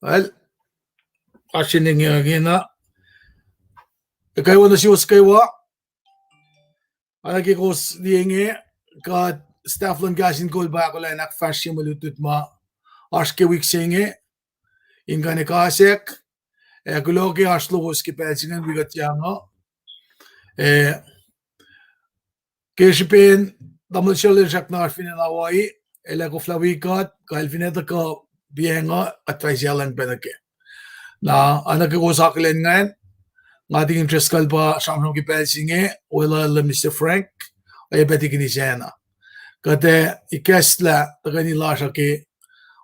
Well, actually ngina kay wala si Uskaywa anagi ko dienge ka Stefan gasin gol ba ko la nak fashi malutut ma aşke wiksinge ingane kasek ekologi aşlo uski pelsingen bigat yanga keşpen damıl çalışacak narfine nawai ele ko flawikat kalfine da ko bienga atwaisyalan benake na anagi ko saklen ngan ngating interest kalba samsung ki pelsinge wala Mr. Frank ay betikini sena kate ikesla tagani lasha ki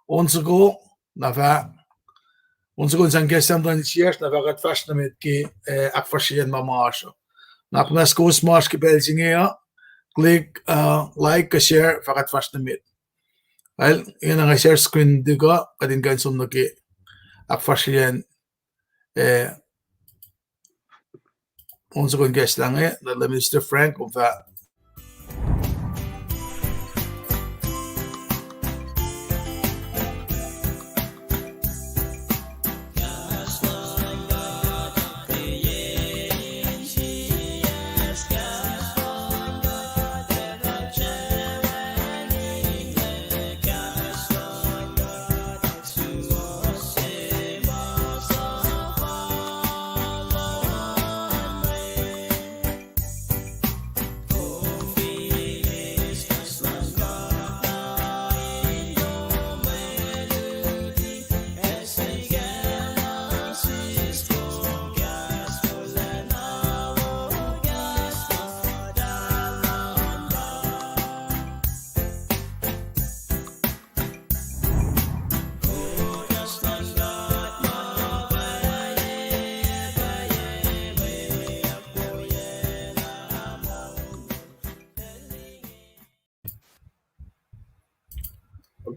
onsugo na fa onsugo san kesam dan siers na vagat fast met ki akfashien mamasho na knasko smash ki pelsinge ya click like share vagat fast met well ina nga share screen diga kadin kan sumno ki akfashien onsugo guest lang na Mr. Frank of that.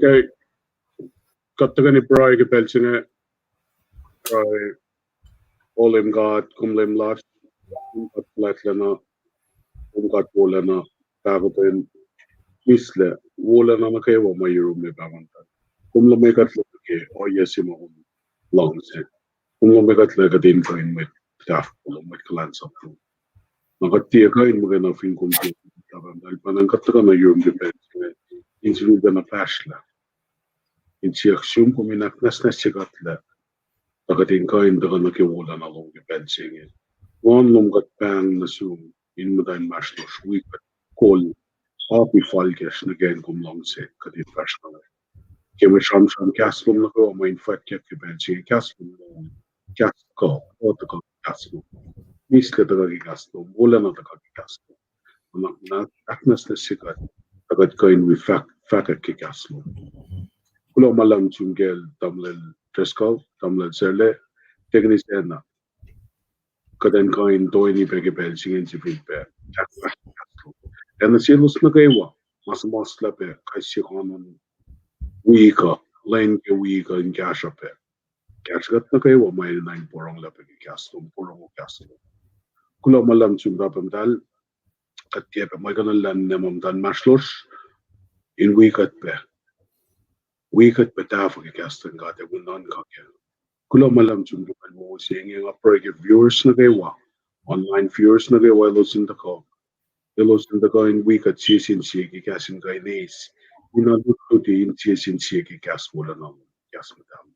Okay, kattagani prai ke pelsinge prai olim gat kumlem las kat latlana kat bolana tagopen misle wolana na kewa mayrum me bavanta kumlem kat ke oyesima longse kumlem kat le kadin kain met staff kumlem klan sapru nagatti kain magana fin kumti tabandal panan kattagana yum ke pelsinge insiluda na flashla insiaksyon kuminak nasnasigatla tagatin kain dagan na kiwala na long pensinge wan lom gat bang na sum in madan maslo shwi kol happy falkesh na gen kum long se kadit fashna kemi sham kaslum na ko main fakke ke pensinge kaslum kasko otako kaslum misle daga kaslum bola na daga kaslum na aknas na sigat tagat kain wi fakka ke kaslum kulo malam chungel tamlel tresco tamlel serle teknis ena kaden kain toini peke pelsingen si filpe ena silus na kaiwa mas la pe kasi konon wika line ke wika in kasha pe kashat na kaiwa may nine porong la pe kaslum porong kaslum kulo malam chunga pamdal katye pe may kanon lan nemam dan maslos in wikat pe wikat betafo ke kastan gate winon kake kulo malam chundu kan mo saying yung upper viewers na kaywa online viewers na kaywa losin da ko in wikat sisin siya ki kasin kay nis inalututi in sisin siya ki kas wala na kas madam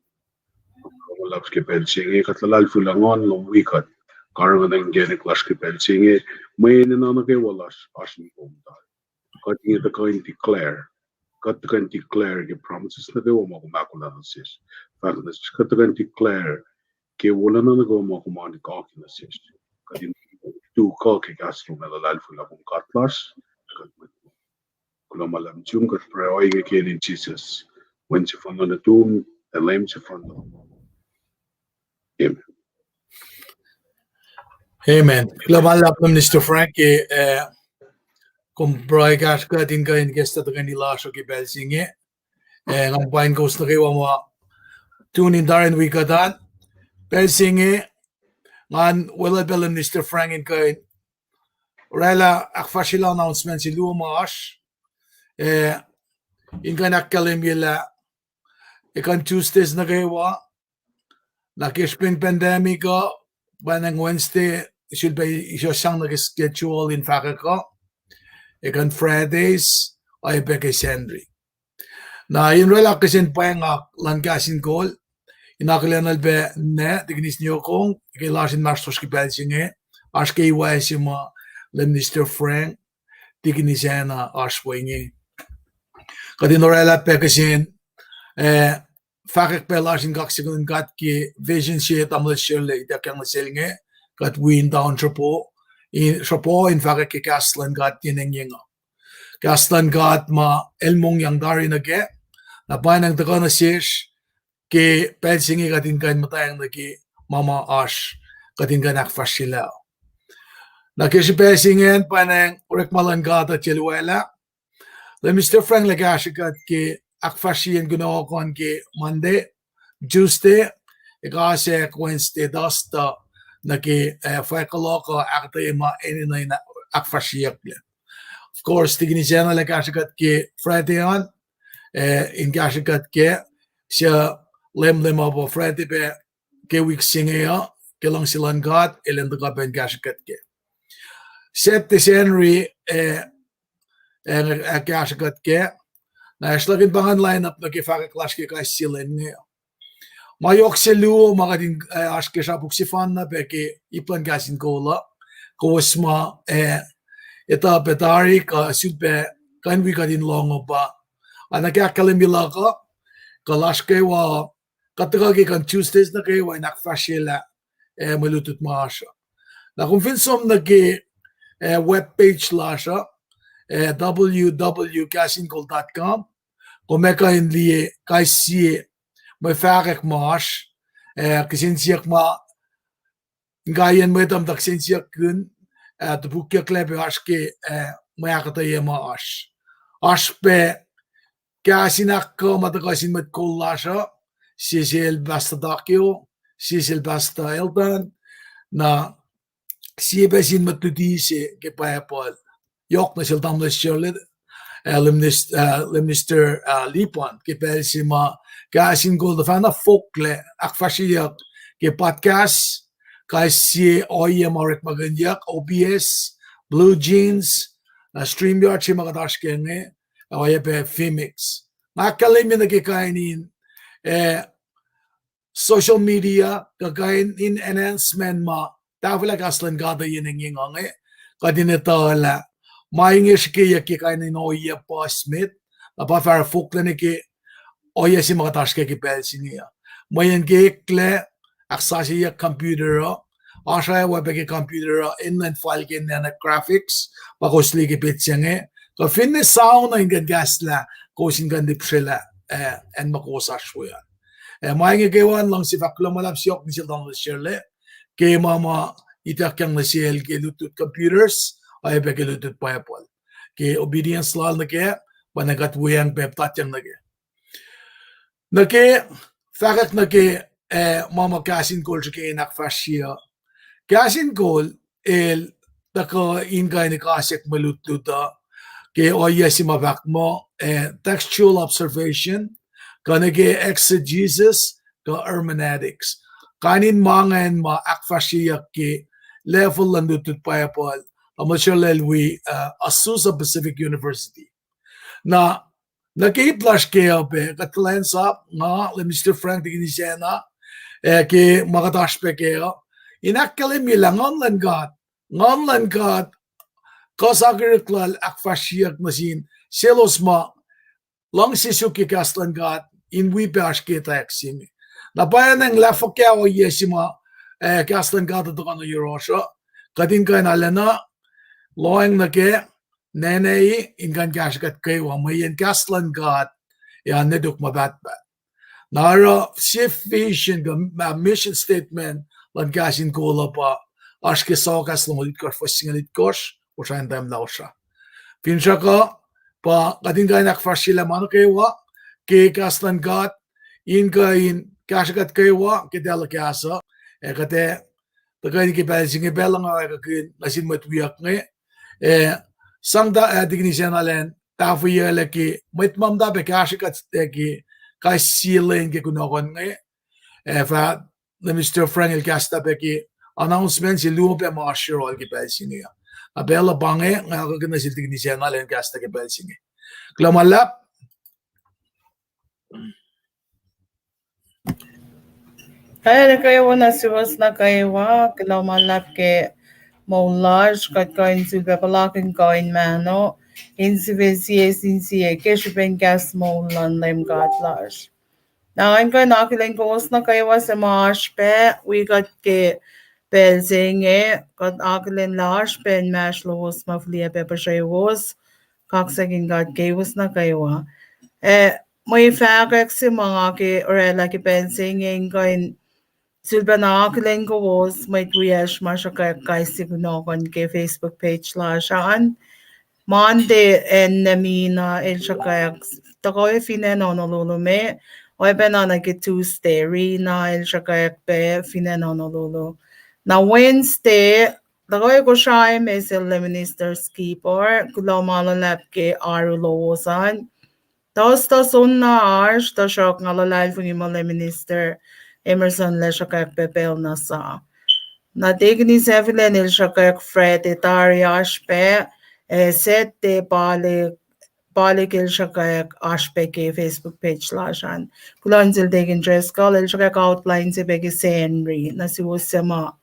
malap ke pensing katlalal fulangon long wikat karang ang gene clash ke pensing may na kaywa asin ko kating ito ko in katakan declare ke promises na gawa mo kumakula na sis. Faktas katakan declare ke wala na nagawa mo kumani kaki na sis. Kadin tu kaki kaslo na lalal fula kung katlas. Kula malam chung kat prayoy ke kenin Jesus. When si fanda na tum, elam si fanda. Amen. Amen. Kula malap ng Mr. Frank kung broadcast ka din kain gesta to kanila so ki belsinge ang pain goes na kayo mo tune in darin wika dan belsinge ngan wala belam Mr. Frank in kain rela akfashila announcement si Lumash inka nakkalimila ikan Tuesdays na kaywa nakishping pandemic ko banang Wednesday should be isang nag-schedule in fact ko ikan Fridays ay beke Sendri na yun wala kasin pa yung langkasin ko inakalianal be ne tignis niyo kong ikilasin mastos ki belsinge aske iwais yung mga Mr. Frank tignisena aswingi kadinorela pe kasin fakik pe lasin kaksigun kat ki vision sheet amul shirle ida kang selnge kat win down trapo in fakik ki kaslan kat tinenginga kaslan kat ma elmong yang dari nage na banang takana shish ki pelsingi katin kan matayang nagi mama ash katin kan akfashila na kishi pesingen panang urekmalan gata Molwelah le Mr. Frank lagashikat ki akfashiyan gunokon ki Monday Tuesday ikase Wednesday dasta naki fakaloko akta ima eninay na akfashiyak of course tignisena lagashikat ki Friday on in gashikat ki siya lem abo Friday be ke week singaya kelang silan gat elenda ka ben gashikat ki 7 January gashikat ki na islagin bangan lineup na kifaka clash ki kay silen ngayon mayok selu makading aske sapuk sifan na beke ipan gasin kola kosma ita betari ka sudbe kan we kadin longo ba anakakalimila ka kalash kay wa katagagi kan Tuesdays na kay wa nakfashila malutut maasha na kung finsom nagi webpage lasha www.kasinkol.com kung may kain liye kasi may fakik maash kasinsiyak ma ngayon may tamdak sinsiyak kun tubukya klebe aske may akataya maash ashpe kasinak ko matakasin mat kulasha sisil basta dakyo sisil basta eldan na sibesin matudisi ke payapal yok na sil tamla shirlid Mr. Lipan ke persima kasin gol da fana folkle akfashiyak ke podcast kasi oye marik maganyak OBS Blue Jeans StreamYard si makatash kenge oye pe Femix makalimin na kikainin social media kakain in enhancement ma tafila kaslan gada yineng yingange kadinita la maingis ki kainin oye pa Smith apa fara folkle ki oye si makatash ke ki pelsinia mayen ke kle aksasi ya computer asha web ke computer inland file ke na graphics pakosli ke pitsange ka finne sound na ingan gasla kosin kan dipsela en makosa shwya maing ke wan lang si faklo malap siok ni sil dang shirle ke mama itakyang na sil ke lutut computers ay be ke lutut payapol ke obedience lal na ke panagat wuyang peptat yang na ke fakak na ke mama kasin kol ke nakfashia kasin kol el taka ingay ni kasek malutluta ke oya si mabak mo textual observation kanage exegesis ka hermeneutics kanin mangan ma akfashia ke level landutut payapal amashalel we Azusa Pacific University na naki-flash kayo pe katlan sa nga le Mr. Frank Tiginisena ke makatash pe kayo inakalim nila ngonlan gat kasagiriklal akfashiyak masin selos ma lang sisuki kaslan gat inwi pe ashketa eksimi na bayan ng lafakya o yesima kaslan gat ito kano Eurosha kadin ka nalana loeng na ke nenei ingan gaskat kayo mayan kaslan gat yan neduk mabatbat nara shift vision mission statement lan gasin kola pa ashke sokas lomolit kosh fasingalit kosh usain dam lausha pinsha ka pa kadin ka nakfashila mano kayo ke kaslan gat in gaskat kayo ke dalakasa kate tagay ki balsing belang ka nasin matwiyak nge sangda dignisyan alen tafu yele ki mit mam da bekashi kat ki kai ceiling ke kunokon ngai fa the Mr. Frank el casta beki announcement si lupe marshal ki pelsingi a bella bange nga ko na siltig ni siya ngalen casta ke pelsingi klamalap Kaya kayo na siwas na kayo kilomalap ke Molwelah kat kain silbe palakin kain mano insivesie sinsie keshipen gas molan lem gatlash. Now I'm going nakiling ko na kayo sa marsh pe we got ke pelsinge kat akilin lash pen mash los maflia pe was kaksagin gat kayos na kayo may fagak si mga ke orela ke pelsinge kain Silba na akiling ko was may tweesh masya kay sigunokon ke Facebook page la saan. Monday en namina el shakayak tako e fineno no lulume. O ebe na nag Tuesday ri na el shakayak pe fineno no lulu. Na Wednesday tako e ko siya may sila minister skipper kulaw malalap ke arulowosan. Tapos na arch ta siya ngalalal fung imong minister Emerson le siya kay pepel na sa. Natig ni Seville nil siya kay Fred Itaria aspe sete balik il siya kay aspe ke Facebook page la siyan. Kulan sil digin dress call il siya kay outline si Becky Henry na si Wusema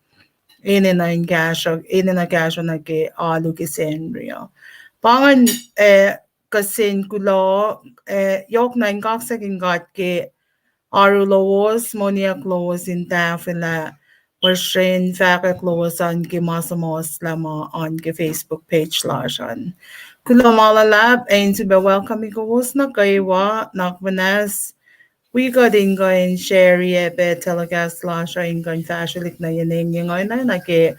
ini na gasho na ke alu ki Henry. Pangan kasin kulo yok na ingaksakin gat ke Arulawos monia close in tafila Western Faka close on ki masamos lama on ki Facebook page lashan. Kulamala lab ain to be welcome ko was na kaywa nakmanas we got ingo in share ye be telecast lasha ingo in fashion na yaning yung na ke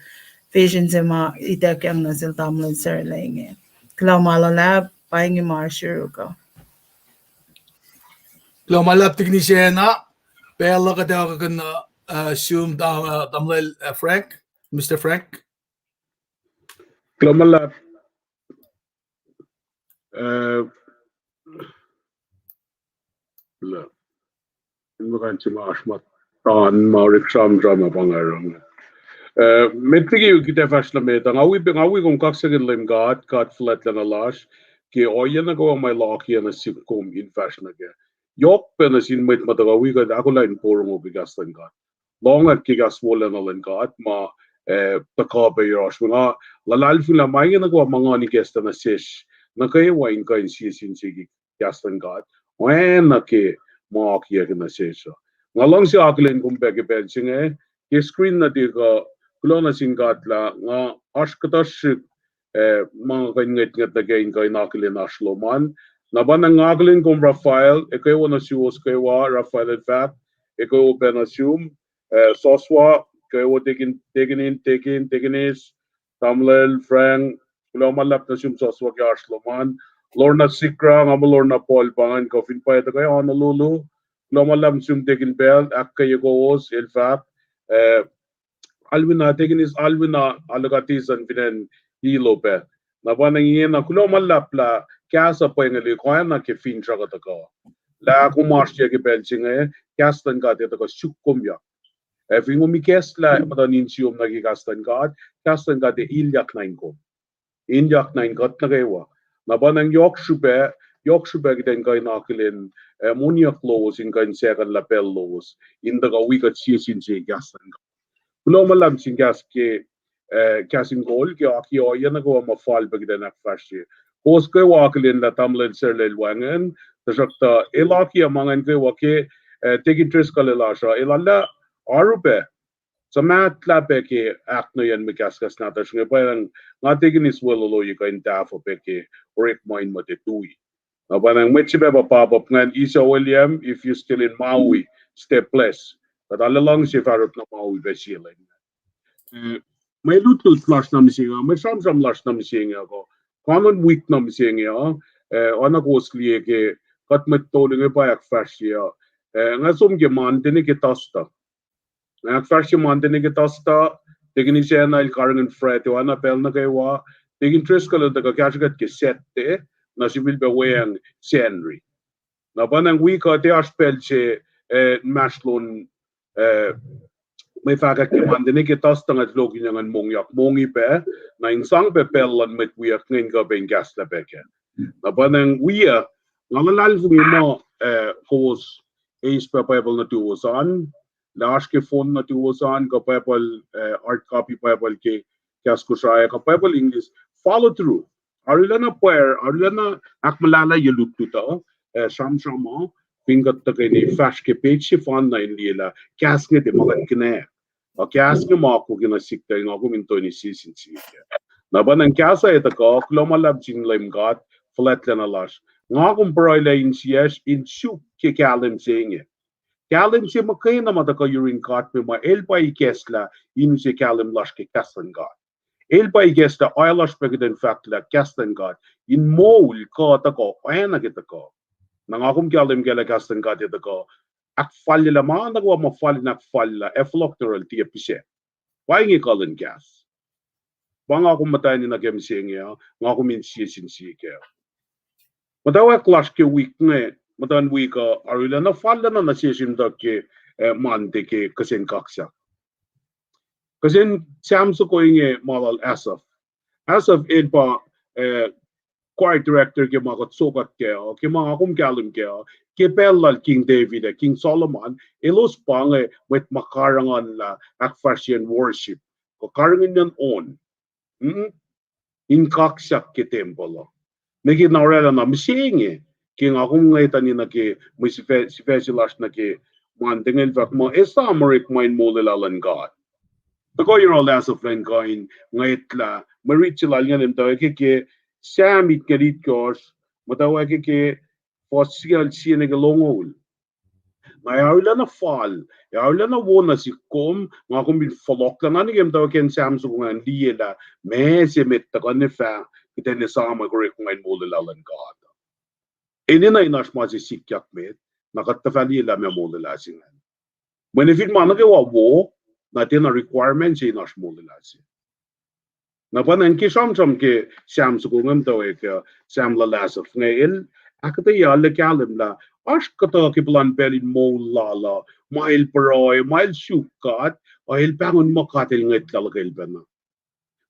vision ma itakam na sil tamlin sir lenge. Kulamala lab buying marshiruko. klamalap teknisyena pela ka daw ka na assume tamlel Frank Mr. Frank klamalap la inmakan si maashmat taan maurik sam drama pangarang metrigi kita fasla meta ngawi kung kaksagin lim gat flat lana lash ke oyana go my lock yana sipkom in fashion again yok penas in met mataga we got akulain porong bigas lan gat long at kigas wolan lan gat ma taka be yosh mga lalal fila mai na go mga ni gesta na sesh na kay wine kain sisin sigi gaslan gat when na ke ma kia na sesh ngalong si akulain kum bege benching ke screen na diga kulona singat la nga ashkatash mga kanyet na gain kay nakilin ashloman naban ang ngaglin kum Rafael ikaw na siwos kaywa Rafael in fact ikaw ben assume soswa kayo taking is Tamlel Frank kulomalap na siyum soswa kay ashloman Lorna Sikra nga Lorna Paul pangan kofin pa ito kayo Honolulu kulomalap siyum taking belt ak kayo koos in fact Alvina alagatisan pinen hilo pe na banang na kulo malapla kasa pa ngali ko na ke fin traga ta ko la ko marsya ke benching kastan ka te ko sukum ya fingo mi kesla madanin siom na kastan ka te ilyak nain ko na rewa na banang yok shube den kai nakilin monia close in kan second lapel los in the week at sin se kastan Kulo malam sing gas ke casting goal ke aki o yana go ma fall bag den ak fashi. Hos ke wa klin la tamlen serlel wangen tasakta elaki amangan ke wa ke take interest kale la sha elalla arupe samat la pe ke ak no yan mikas kas na tas nge parang nga taking is well lo you kan ta fo pe ke orek mind mo te tui. Na parang mechi be pop up ngan Isa William if you still in Maui step less. But alla lang si farot na Maui be sila. May lutul plus nam singa, may sam las nam singa ko. Common week nam singa, ona ko sliye ke kat met toling e bayak fasya. Nga som ke mantene ke tasta. Nga fasya mantene ke tasta, tegini siya na il karangan fret, ona pel na kaywa, tegin tres kala daga kashagat ke sette, na si vil be weng senry na banang wika te aspel che maslon may fakat ke mandene ke tas tangat logi nyangan mongyak mongi pe na insang pe pellan met wiak ngin ka ben gas la beke na banang wia ngalalal fu mo kos is pe pebble na tuosan lash ke phone na tuosan ka pebble art copy pebble ke kaskusaya ka pebble english follow through arulana pair arulana akmalala yelututa samsama pingat ta ni fash ke page fan na indila kasne de magat kne o kasne ma ko gina sikta ngago minto ni sisin si na banang kasa eta ka klomalab jing lem gat flatlana lash ngagum broile in sies in su ke kalem singe kalem si makina mata ka urin gat pe ma el pai kesla in se kalem lash ke kaslan gat el pai gesta oilash pe den fact la kaslan gat in mol ka ta ko ana ke ta ko nangagum kalem gela kaslan gat ta ko ak falla ma nagwa ma falla nak falla efloctoral ti pise waingi kalen gas banga ko matay ni nagem singe ngagum in sisin si ke matawa clash ke week ne matan week arila na falla na nasisim da ke mante ke kasen kaksa kasen samso ko inge malal asaf el pa choir director ke magot sokat ke mga kum kalim ke pelal King David King Solomon elos pange with makarangan la akfashian worship ko karangan yan on in kaksa ke templo nagi naurela na misinge ke ngakong ngay tani na ke may specialist na ke mantingil vak mo esa marik main Molwelah lan God tako yung last of line coin ngayt la marichilal nga lim tayo ke samit ke dit kors matawa ke fosil siya nagalongol ngayawila na fall yawila na wona si kom ngakong bin folok lang ani kem tayo ken Samsung nga liela me se met tako ne fa kita ni sama ko kung ngayon Molwelah lan God ini na inas masi sikyak met nakatafali la me Molwelah singan benefit mana ke wo natin na requirements inas Molwelah sin na panan ki samsam ke Samsung ngam taw ke samla lasaf ngail akata yalla kalim la ash kata ki plan pelin Molwelah mail proy mail shukat oil pangon makatil ngait kalagel bana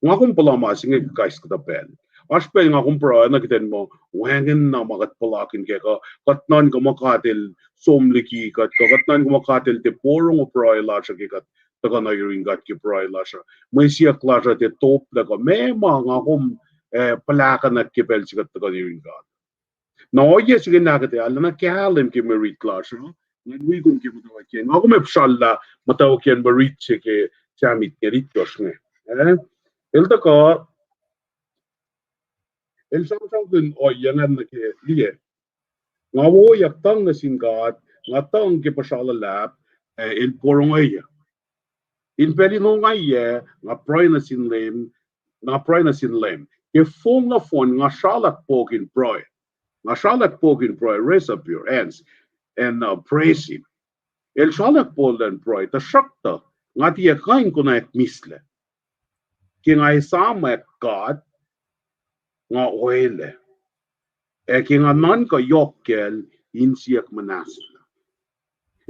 ngakong pala masing guys kata pel aspel ngakong proy na kiten mo wangen na magat palakin ke ka katnan ka makatil somliki katnan ka makatil te porong proy la sa ke kat taka na yuring gat ki proy la sa may siya klasa te top na ka me ngakong palakan at kipel sikat taka yuring gat na oye sige nakate ala na kalim ki merit klasa ngwi kum ki mutawa ke ngakong me psalla mataw ken merit ke chamit ke rit kosne elta ka el samsang kun oyangan na ke liye ngawo yaktang na singkat ngatang ke pasala lab el porong ay in peli no ngay nga proy na sinlem ke phone na phone nga shalak pokin proy raise up your hands and praise him el shalak pol dan proy ta shakta nga tiya kain kuna ek misle ke nga isama ek God nga oile ki nga nan ka yokkel insiak manasla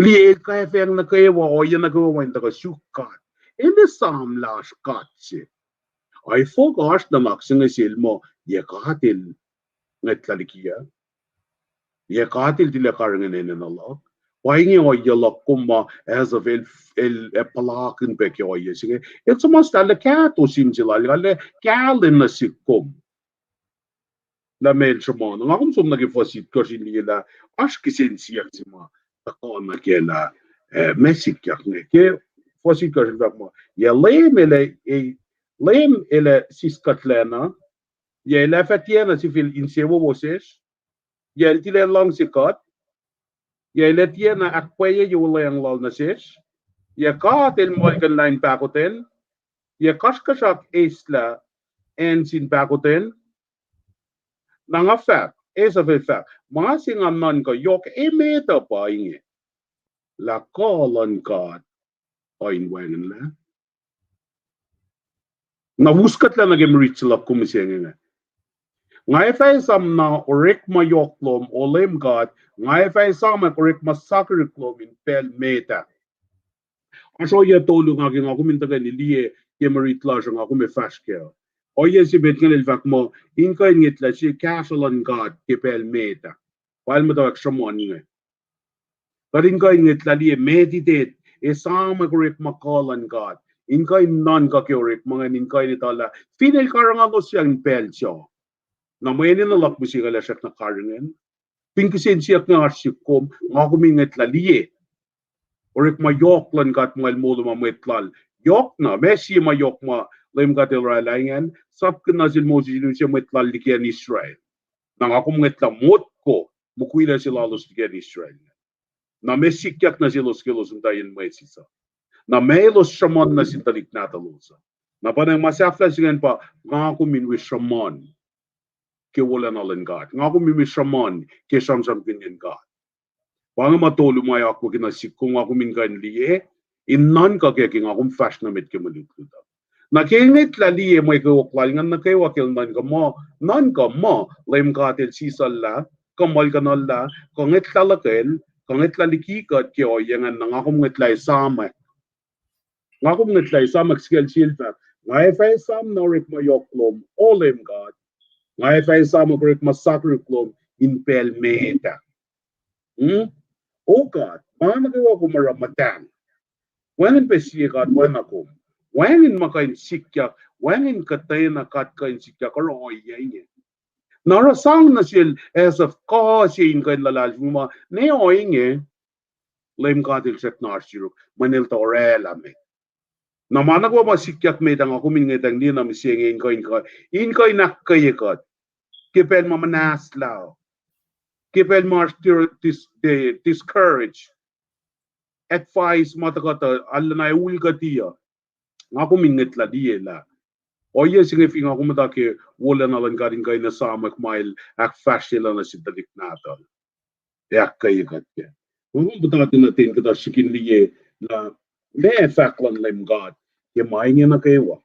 li ka feng na kay wa oya na ko wan ta ka sukat ene sam lash katse ay fogas na maksing silmo ye katil netlalikia ye katil dile karangan ene na lok waingi oya lokuma as of el palakin peke oya sige it's almost ala kato simsila ale kalin na sikom la mail shomon ngakong sum nagi fosit ko sinila ash kisin siyak sima tako na kela mesik yak ne ke fosit ko sindak mo ya lem ele siskatlena ya la fatiena si fil insewo boses ya tile long sikat ya le tiena akpaye yule ang lol na ses ya ka tel molkan line pakotel ya kaskasak isla en sin pakotel nanga fact is of a fact masing amnan ko yok emeta pa inge la kolon God oin wangen la na wuskat la nagem rich la kumisenge Ngai fai sam na orek ma yoklom olem God, ngai fai sam orek ma sakri klom in pel meta. Aso ye tolu nga nga kuminta ni liye ye marit la nga kume fashke. O ye si bet ngel vak mo inka ngit la si castle God ke pel meta. Wal mo da shamon nge. But inka ngit la liye meditate e sam orek ma call on God. Inka non ka ke orek mga inka ni tala. Final karanga ko siyang pel siya. Na may nilak mo siya lasak na karangan. Pinkisin siya nga arsikom, nga kumingat laliye. Orik ma yok lan gat mo molo ma metlal. Yok na, mesi ma yok ma lem gat Israelayan, sab na sil mo siya metlal dikian Israel. Nang ako metla mot ko, mukuila sila los dikian Israel. Na mesi kyak na silos kilos untayin mo esisa. Na melos shaman na sintalik natalosa. Na panang masafla silan pa, nga kuminwi shaman. Ke wala na lang God. Nga ako mimisraman ke samsam ganyan God. Wanga matolo mo ay ako kinasik kung ako mingan liye, inan ka kaya king akong fast na mit ke malukluda. Na kengit la liye mo ikawaklal nga na kayo wakil nan ka mo, laim ka atil sisal la, kamal ka na la, kangit lalakil, kangit lalikikat kaya o yangan na nga akong ngitlay sama. Nga akong ngitlay sama skill silver. Nga ifay sam na rik mo yoklom, olim God. Ngai fai sama korek masakri klom in pel meta. O God, mana ke wako maramatan. Wangin pesiye God wana kom. Wangin makain sikya, wangin katay na katkain sikya karo oye. Nara sang na sil as of kasi in kain lalal mo ne oye lem katil set narsiro manil to orela me. Na mana ko masikyak me tang ako min ngetang ni na misenge in kain nakkaye God. Kipel mamanas lao. Kipel mars discourage. Advice matakata alla na ulga dia. Ngako mingit la dia la. O yes nga fi ngako matake wala na lang garing kay na samak mail ak fashion na sintadik natal. Yak kay katya. Kung matake natin kada sikin liye na me faklan lem God. Ye maingin na kayo.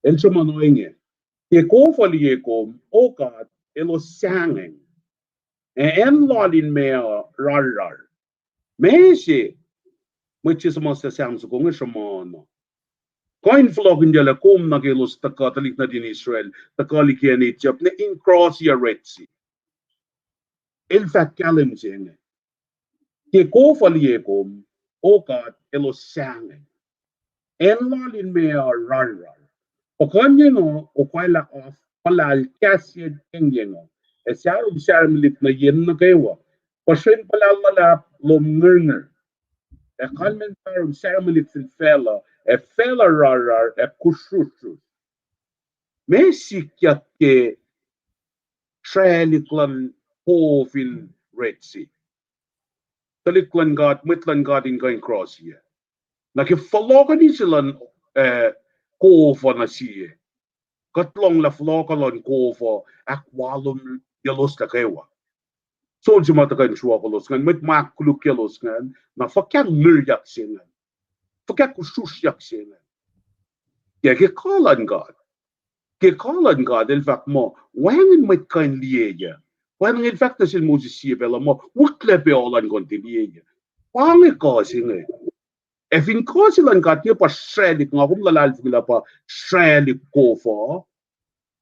El sa manoingin. Ye ko fali ye ko o God elo sanging. En lolin mea rar. Meshe, which is most sang so kung shaman. Coin flogin jala kom na kelos ta Catholic na din Israel, ta Catholic yan Egypt na in cross ya Red Sea. El fat kalim sing. Ye ko fali ye ko o God elo sanging. En lolin mea rar. O kanya no o kwaila of palal kasyed engyengo. Esyaro bisarmilit na yen na kayo. Pasyon palalala lomnger. E kalmentar bisarmilit fil fela. E fela rarar e kushushu. Mesikyak ke traliklan po fil Red Sea. Taliklan God, mitlan God in going cross here. Nakifalokan ni silang kofa na siya. Katlong la flokalon kofa akwalom yalos na kayo. So si matakan siya kalos ngan mit makluk yalos ngan na fakyak miryak siya ngan. Fakyak kususyak siya ngan. Kaya kikalan God. Kikalan God in fact mo wangin mit kain liye niya. Wangin in fact na sin Moses siya pala mo wukle peolan konti liye niya. Wangin kasi nga. Efin kasi lang katya pa srelik nga kung lalal sila pa srelik kofa.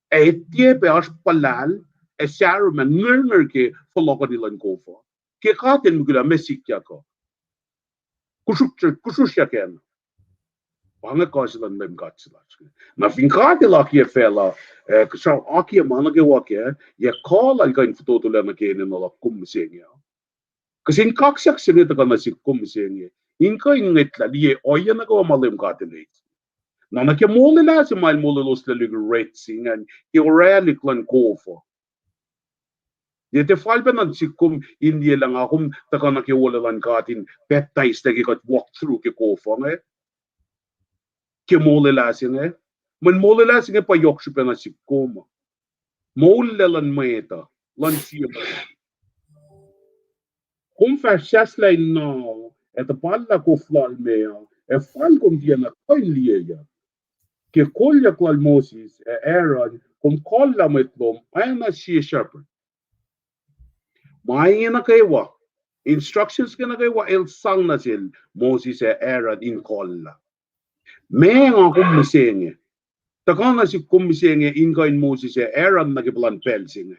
Tie pe as palal e sharu man ngurnger ke follow nilan kofa. Ke katen mugula mesikya ko. Kushusya ken. Wanga kasi lang dem gatsila. Na fin katila kia fela kasha akia manage wake ye call al kain foto la na ken no la kumsenya. Kasi kaksak sinita ka na si kumsenya. Inka ingetla liye oya na ko malim katile. Na ke Molwelah si mal Molwelah la lig Red Sea ngan ke oralik lan kofa. Yete falpe nan sikum India lang akum taka na ke Molwelah katin baptized na ke walk through ke kofa nge. Ke Molwelah si nge. Man Molwelah si nge pa yok siya na sikum. Molwelah lan meta lan siya. Kung fascias lai no et palla ko flal mea e fal kom dia na koin liya. Que colha qual Moses e Aaron kum call la met lom ay na si shepherd mai na kaywa instructions kana kaywa el sang na sil Moses e Aaron in call la me nga kum misenge takana si kum misenge in ko in Moses e Aaron na giblan pelsinge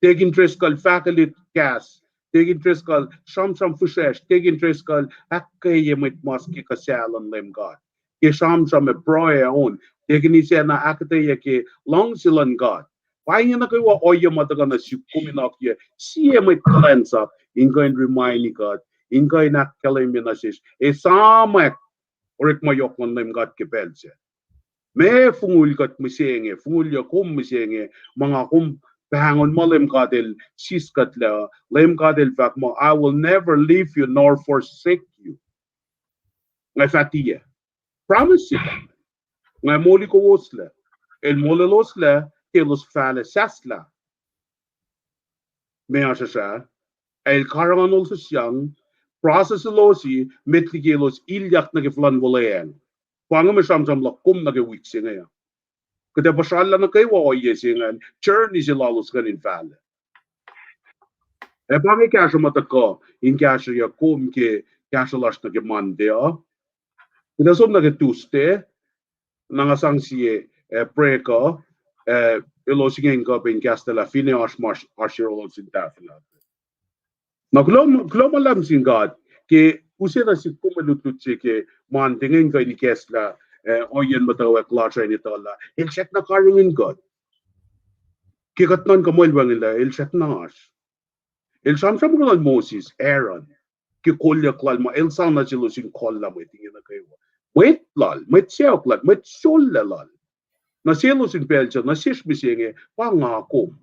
take interest kal faculty gas take interest kal some fushesh take interest kal akkaye met maski ka salan lem God ke some e broye on take ni se na aktaye ke long silan God why na ko wa oye mataga na si kuminak ye si met cleanse up in going remind God in going na kalim na sis e sama orik mayok man lem God ke pelse me fungul kat misenge fungul ya kum misenge mga kum Pahangon mo lem kadel siskat la lem kadel fak mo I will never leave you nor forsake you. Ngay fatiye. Promise it. Ngay moli ko wosla. El molelosla kelos fale sasla. Me asha el karanganol sa siyang process losi metli kelos ilyak na geflan wolayan. Kwanga me samsam lakum na gewiksi ngaya. Kada bashala na kayo wa yesingan journey sila los ganin fale. E pa me kasha mataka in kasha ya kum ke kasha las na ke mande a. Kada som na ke tuste nga sang siye preka ilo singen ka in kastela fine ashiro sin tafila. Na global lam sin God ke usera si kumalututse ke man tingin ka ni kesla oyen matawa klasa ni tala il check na karingin God ke katnan ka moil bangila il check na as il samsam ko Moses Aaron ke kolya klal ma il sang na silo sin kolla mo tingin na kayo wait lal met siya klal met sol lal na silo sin pelcha na sish bisenge pa nga ko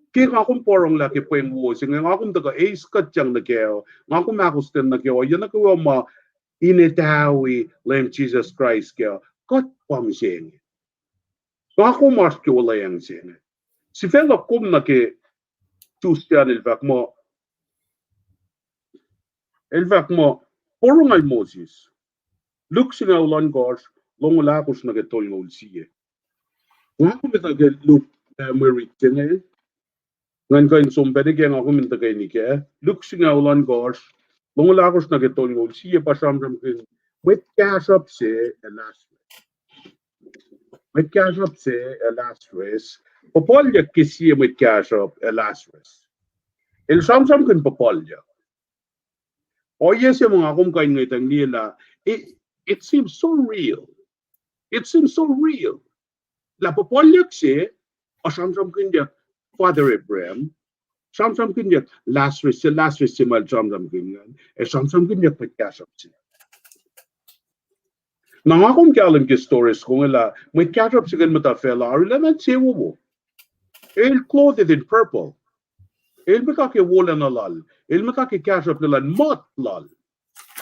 ke nga kum porong la ke peng wo sing nga kum taga ace kat chang na keo nga kum akusten na keo yan na ko ma inetawi lem Jesus Christ keo kat pam sing nga kum mas ke wala yang sing si fela kum na ke tustian el vak mo porong al Moses look sing ulan gors long la kus na ke tol ngol siye nga kum ta ke look merit sing ngan kain sombere ke nga kum ta ke ni ke look sing ulan gors long la kus na ke tol ngol siye pasam ram ke met cash up se last met cash up se last race popolja ke siye met cash up last race el samsam kun popolja oye se mga kum kain ngai nila it seems so real la popolja se o samsam kun dia Father Abraham samsam kun dia last race mal samsam kun samsam kun dia met cash up se na nga kum kalim ke stories kung ila met cash up se kan mata fela arila na se wo el clothed in purple el maka ke wola na lal el maka ke cash up na mot lal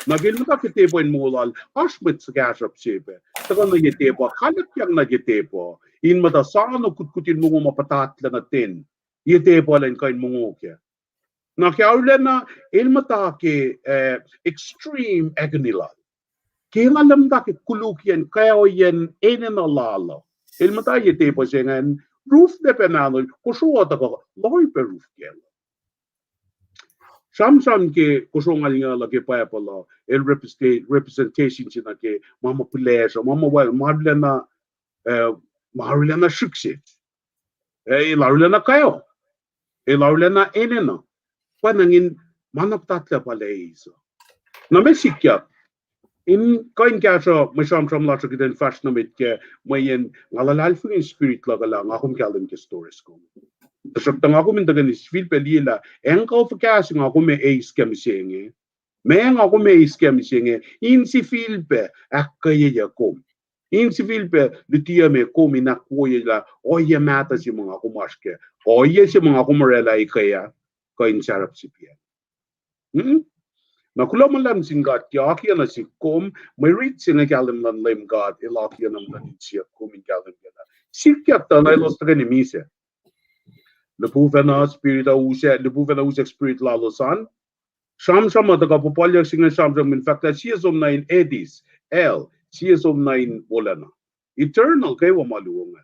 nagil maka ke tepo in mulal ashmet sa cash up sepe taga na yetepo kalak yang na yetepo in mata sano kutkutin mo mapatat la natin yetepo lang kain mo kya na kya na el mata ke extreme agony lal kaya alam ta ke kulukyan kaya yan enen alalo el mata yetepo sengan roof de penalo kusuwa ta ko loy pe roof kya Samsam ke kusongal nga lagi pa pala el representation sina ke mama pleasure mama well marlena success larlena kayo larlena enena panangin manaptatla pala isa na mesikya in kain kasha may samsam la sa kiden fashionamit ke mayen ngalalfin spirit lagala ngakum kalim ke stories ko Tasakta nga ako mintagan is feel pelila engkau fakas nga ako may ace kamisenge may nga ako may ace kamisenge in si feel pe akkaya yakom in si feel pe lutia me komi na kuya la oye mata si mga kumaske oye si mga kumarela ikaya kain sarap si piya nakula man lang singgat kaya na si kom may read singa kalim lan lem God ilakya naman siya komin kalim gana sikyat na ilos taga ni mise Lepuvena spirit spirit lalosan. Samsam ataga popolya singa samsam in fact that she is om 9 edis. She is om 9 wolana. Eternal kay wa maluongan.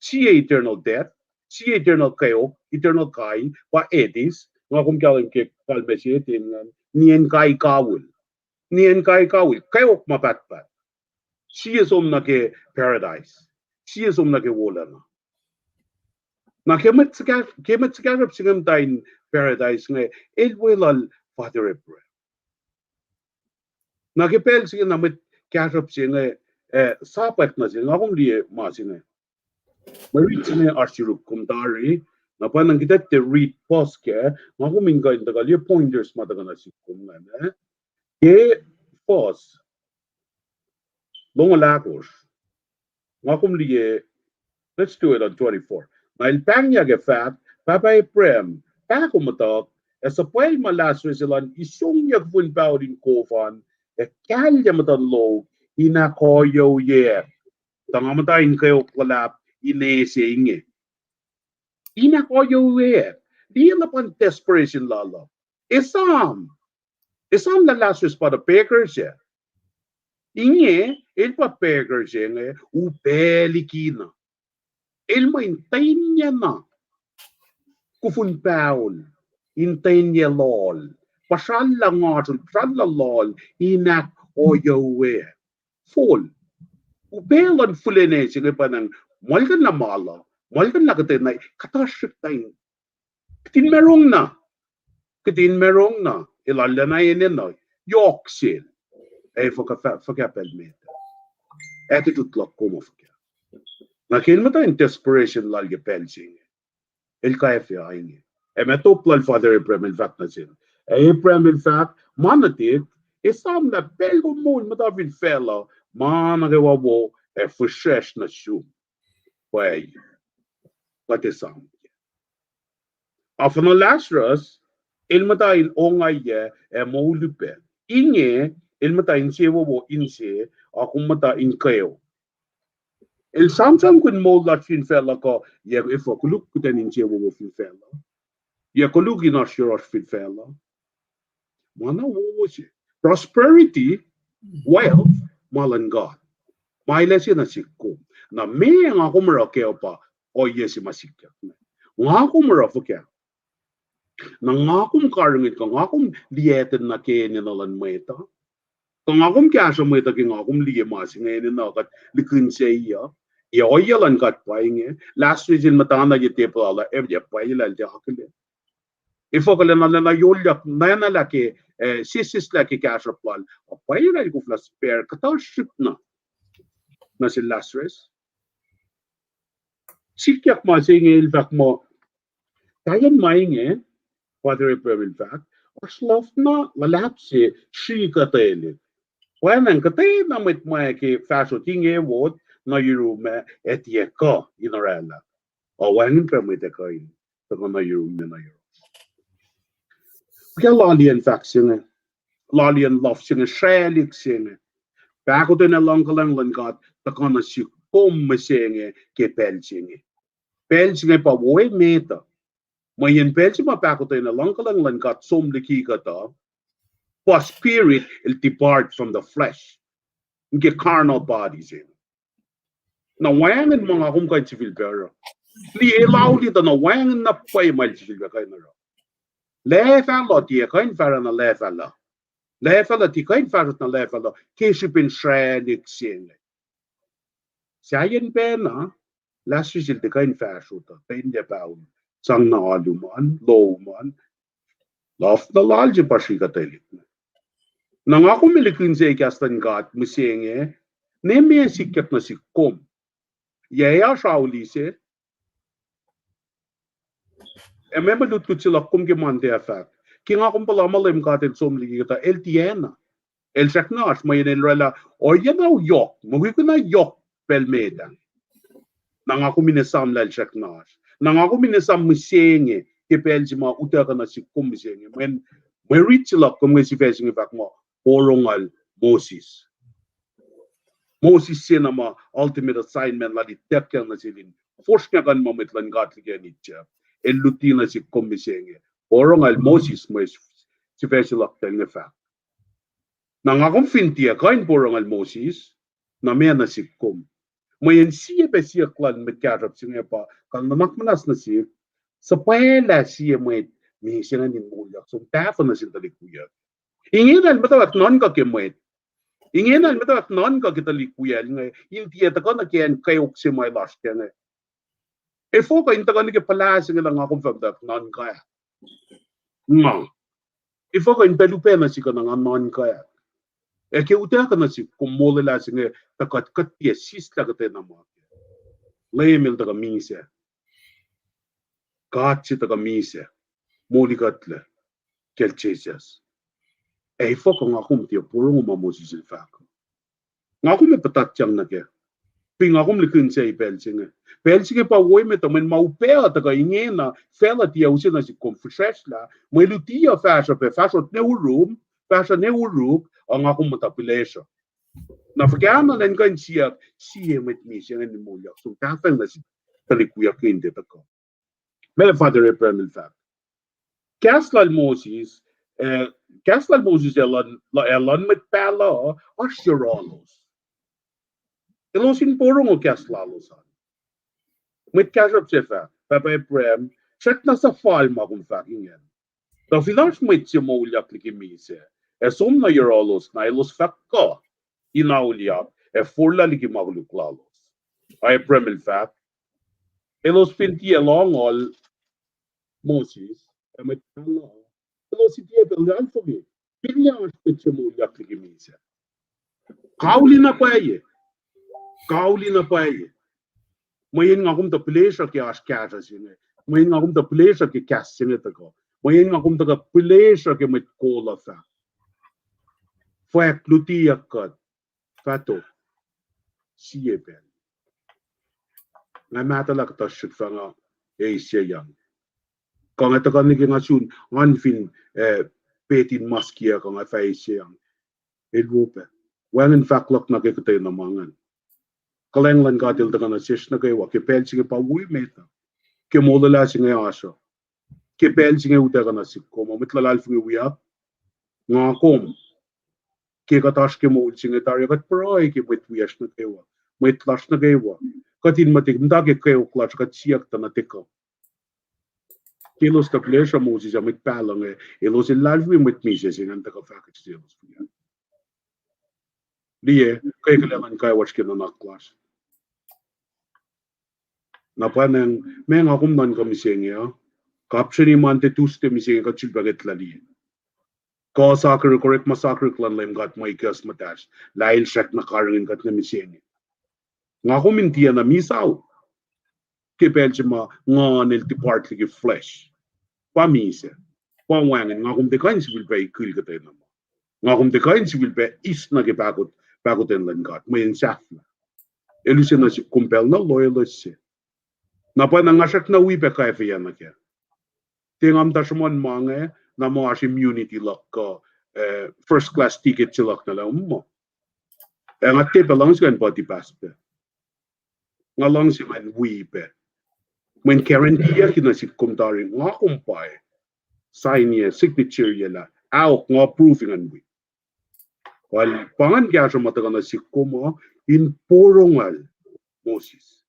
siya eternal death, siya eternal kayo, eternal kai, pa edis, nga kung kailan kay kalbesi etin nien kai kawul, kayo mapatpat. Siya som na ke paradise, siya som na ke wala na. Na kemet sekarap singam tain paradise nga elwelal Father Abraham. Na kepel sige na met karap singa sapat na singa kung liye ma singa. Marit singa arsirup kumdari na panang kita te read poske nga kung minga indagal ye pointers mataga na sikum nga na. Ye pos longolakos nga kung liye. Let's do it on 24. Ngayon pangya gefat, Papa Abraham, kumatok, sa puwel malasro silang isong yagpun pa rin kofan, kalya matan lo, inakoyo ye. Tangamatayin kayo kalap, inesing. Inakoyo ye. Di lapan desperation lalo. Isam lalasros para pekers ye. Inge, ilpa pekers ye, upelikina. Elma intayin niya na. Kufun paul. Intayin niya lol. Pasal lang ngatul. Pasal lang lol. Inak oyowe. Full. Ubelan fulene. Sige pa ng malgan na mala. Malgan na katin na. Katashik tayo. Katin merong na. Ilala na yun na. Yoksil. Fakapel meta. Attitude lock kuma fakapel. Nakilmata in desperation lalge pensing. El kaefe ainge. Metopla Father Abraham in fact na sin. Abraham in fact manatit isam na belgo mon matavin fella managawa wo fushesh na shum. Way. What is sam? After Lazarus ilmata in ongaye molupe. Inge ilmata in sewo wo inse akumata in kayo. El samsam kun moldat fin fella ko ye ifo kuluk kuten inche wo fin fella. Ye kuluk in ashur fin fella. Mana wo si prosperity, wealth, malan God. Maile si na sikko. Na me nga kumara keo pa o ye si masikya. Nga kumara fukya. Na nga kum karungit ka nga kum lieten na kenya nalan meta. Ka nga kum kya sa meta ki nga kum liye masi ngayon na kat likun siya iya. Yalan kat painge last week in matana ye tepala evje paila jakle ifo kale na yolyak na laki sisis laki kasaplan paila ko flas spare katal ship na si Lazarus sikyak ma singe ilfak mo kayan mainge Father Abraham in fact oslov na lalapse shi katele wanan katay na mit maiki faso tinge wot na yurume etieka inorella. O wangin permite kain. Pero na yurume na yuru. Kaya lalian fact singe. Lalian love singe. Shalik singe. Bako din na langkalang langat. Taka na si komme singe. Ke pel singe. Pel singe pa woy meta. Mayan pel singe bako din na langkalang langat. Somliki ka ta. For spirit will depart from the flesh. Get carnal bodies in. Na wangan mga kumkay civil pero. Li elaw dito na wangan na pay mal civil kay na ro. Lefalo ti kain fara na lefalo. Lefalo ti kain fara na lefalo. Kesipin shredik sin. Sayen pena last visil ti kain fara ta. Pende paun. Sang na aluman, lowman. Lof na lalji pa siya katelit na. Nang ako milikin sa ikastan gat musenge. Neme sikat na si kom. Yaya shaulise. Memang lutu sila kum ke mande afak. Kinga kum pala malim katin somligi kita LTN. El saknas may nilrela o yan na yok. Magwi ko na yok pelmeda. Nang ako minasam lal saknas. Nang ako minasam musenge ke peljima utaka na si kum musenge. When reach sila kum si facing afak mo porongal Moses. Moses sinama ultimate assignment ladi tekyan na silin. Force nga kan mamit lan gatligan itcha. Eluti na si komisenge. Orongal Moses mo si Vesilak tel nga fact. Nang akong fintia kain porongal Moses na may na si kom. Mayan siya ba siya klan met karap siya pa kang namakmanas na siya sa pala siya may siya nga nimulyak so tafa na siya talikuya. Ingin al matawat non ka kemet. Ingin al matawat non ka kitalikuya nga hindi ta ka na kian kayok si may last nga. E fo ka inta ka ni ke pala siya nga akong famda non kaya. Nga. E fo ka inta lupe na siya nga non kaya. E ke uta ka na siya kung Molwelah siya nga takat katia sisla ka tayo na mga. Layemil taga mise. Katsi taga mise. Moli katle. Kelchesias. E fo ka nga kum tiya purong umamusi sila fako. Nga kum e patatyang na kaya. Ping nga kum likun siya ipelsinga. Pelsinga pa woy me tamen maupea taga ingena fela tiya usin na si konfusesla. May lutia fasha pe fasha neurum. Fasha neuruk ang akong matapilesyo. Na vergama len kan siya met mi siya ni mulyak. So tafen na si talikuya kinde tako. Mele father April fact. Kaslal Moses elon met pala asyuralos. Elosin porong o kaslalosan. Met kasap sefa. Papa April set na sa fall magum fakingen. Da filas met siya mulyak likimise. Som na yuralos na elos fakka. Inauliak furla ligi magluklalos. Ay April fact. Elos pinti along all Moses. Met pala. Elos itiya belgan fogi. Pilya met siya mulyak likimise. Kauli na paye. Mayin nga kum ta pleasure ki askasa sine. Mayin nga kum ta pleasure ki kas sine tako. Mayin nga kum ta pleasure ki met kola fa. Fak luti yakat. Fato. Siye ben. Nga matalak ta shit fa nga siya yang. Kung ito ka nigi nga sun anfin petin maskia ka nga fa siya yang. Edwope. Wangan faklok na kikitay na mangan. Kalenglan katil ta na siya na kayo, kipel sige pa uwi meta. Molwelah sige aso. Kipel sige uta ka na sikko, mamitlalal fingi uya. Nga kom. Kikatas ke mol sige tarya kat paroy, kipit uyas na kayo. Maitlas na kayo. Katin matik, mdagi kayo klas kat siyak ta na tikaw. Kilos ta plesha mo siya mit palang ilos ilalvi mit misya sige ang takafakit siya. Liye, kayo kailangan kayo watch ka na naklas. Napanang may nga kumnan kami siya capturing mante tuste mi siya kachilbaget lali. Ka soccer correct masakre klan layong gat may ikas matash. Lail shak na karangin kat na mi siya. Nga kumintiya na misaw. Kipel siya nga nilti part lagi flesh. Pamisa. Pamwangin nga kumdekain si Wilba ikul katay naman. Nga kumdekain si Wilba is na kipakot pakotin lang gat. May insafna. Elusin na si kumpel na loyalist siya. Napa na nga siya na wipe kaya fiya na kaya. Tingam ta siya mga na mga siya immunity lock ka first class ticket siya lock na lang mo. Nga tipa lang siya pati paspe. Nga lang siya man wipe. When karantiya kinasip kumtarin nga kumpay sign niya signature niya la awak nga proofing an wipe. Wal pangan kaya siya mataga na si kuma in porongal Moses.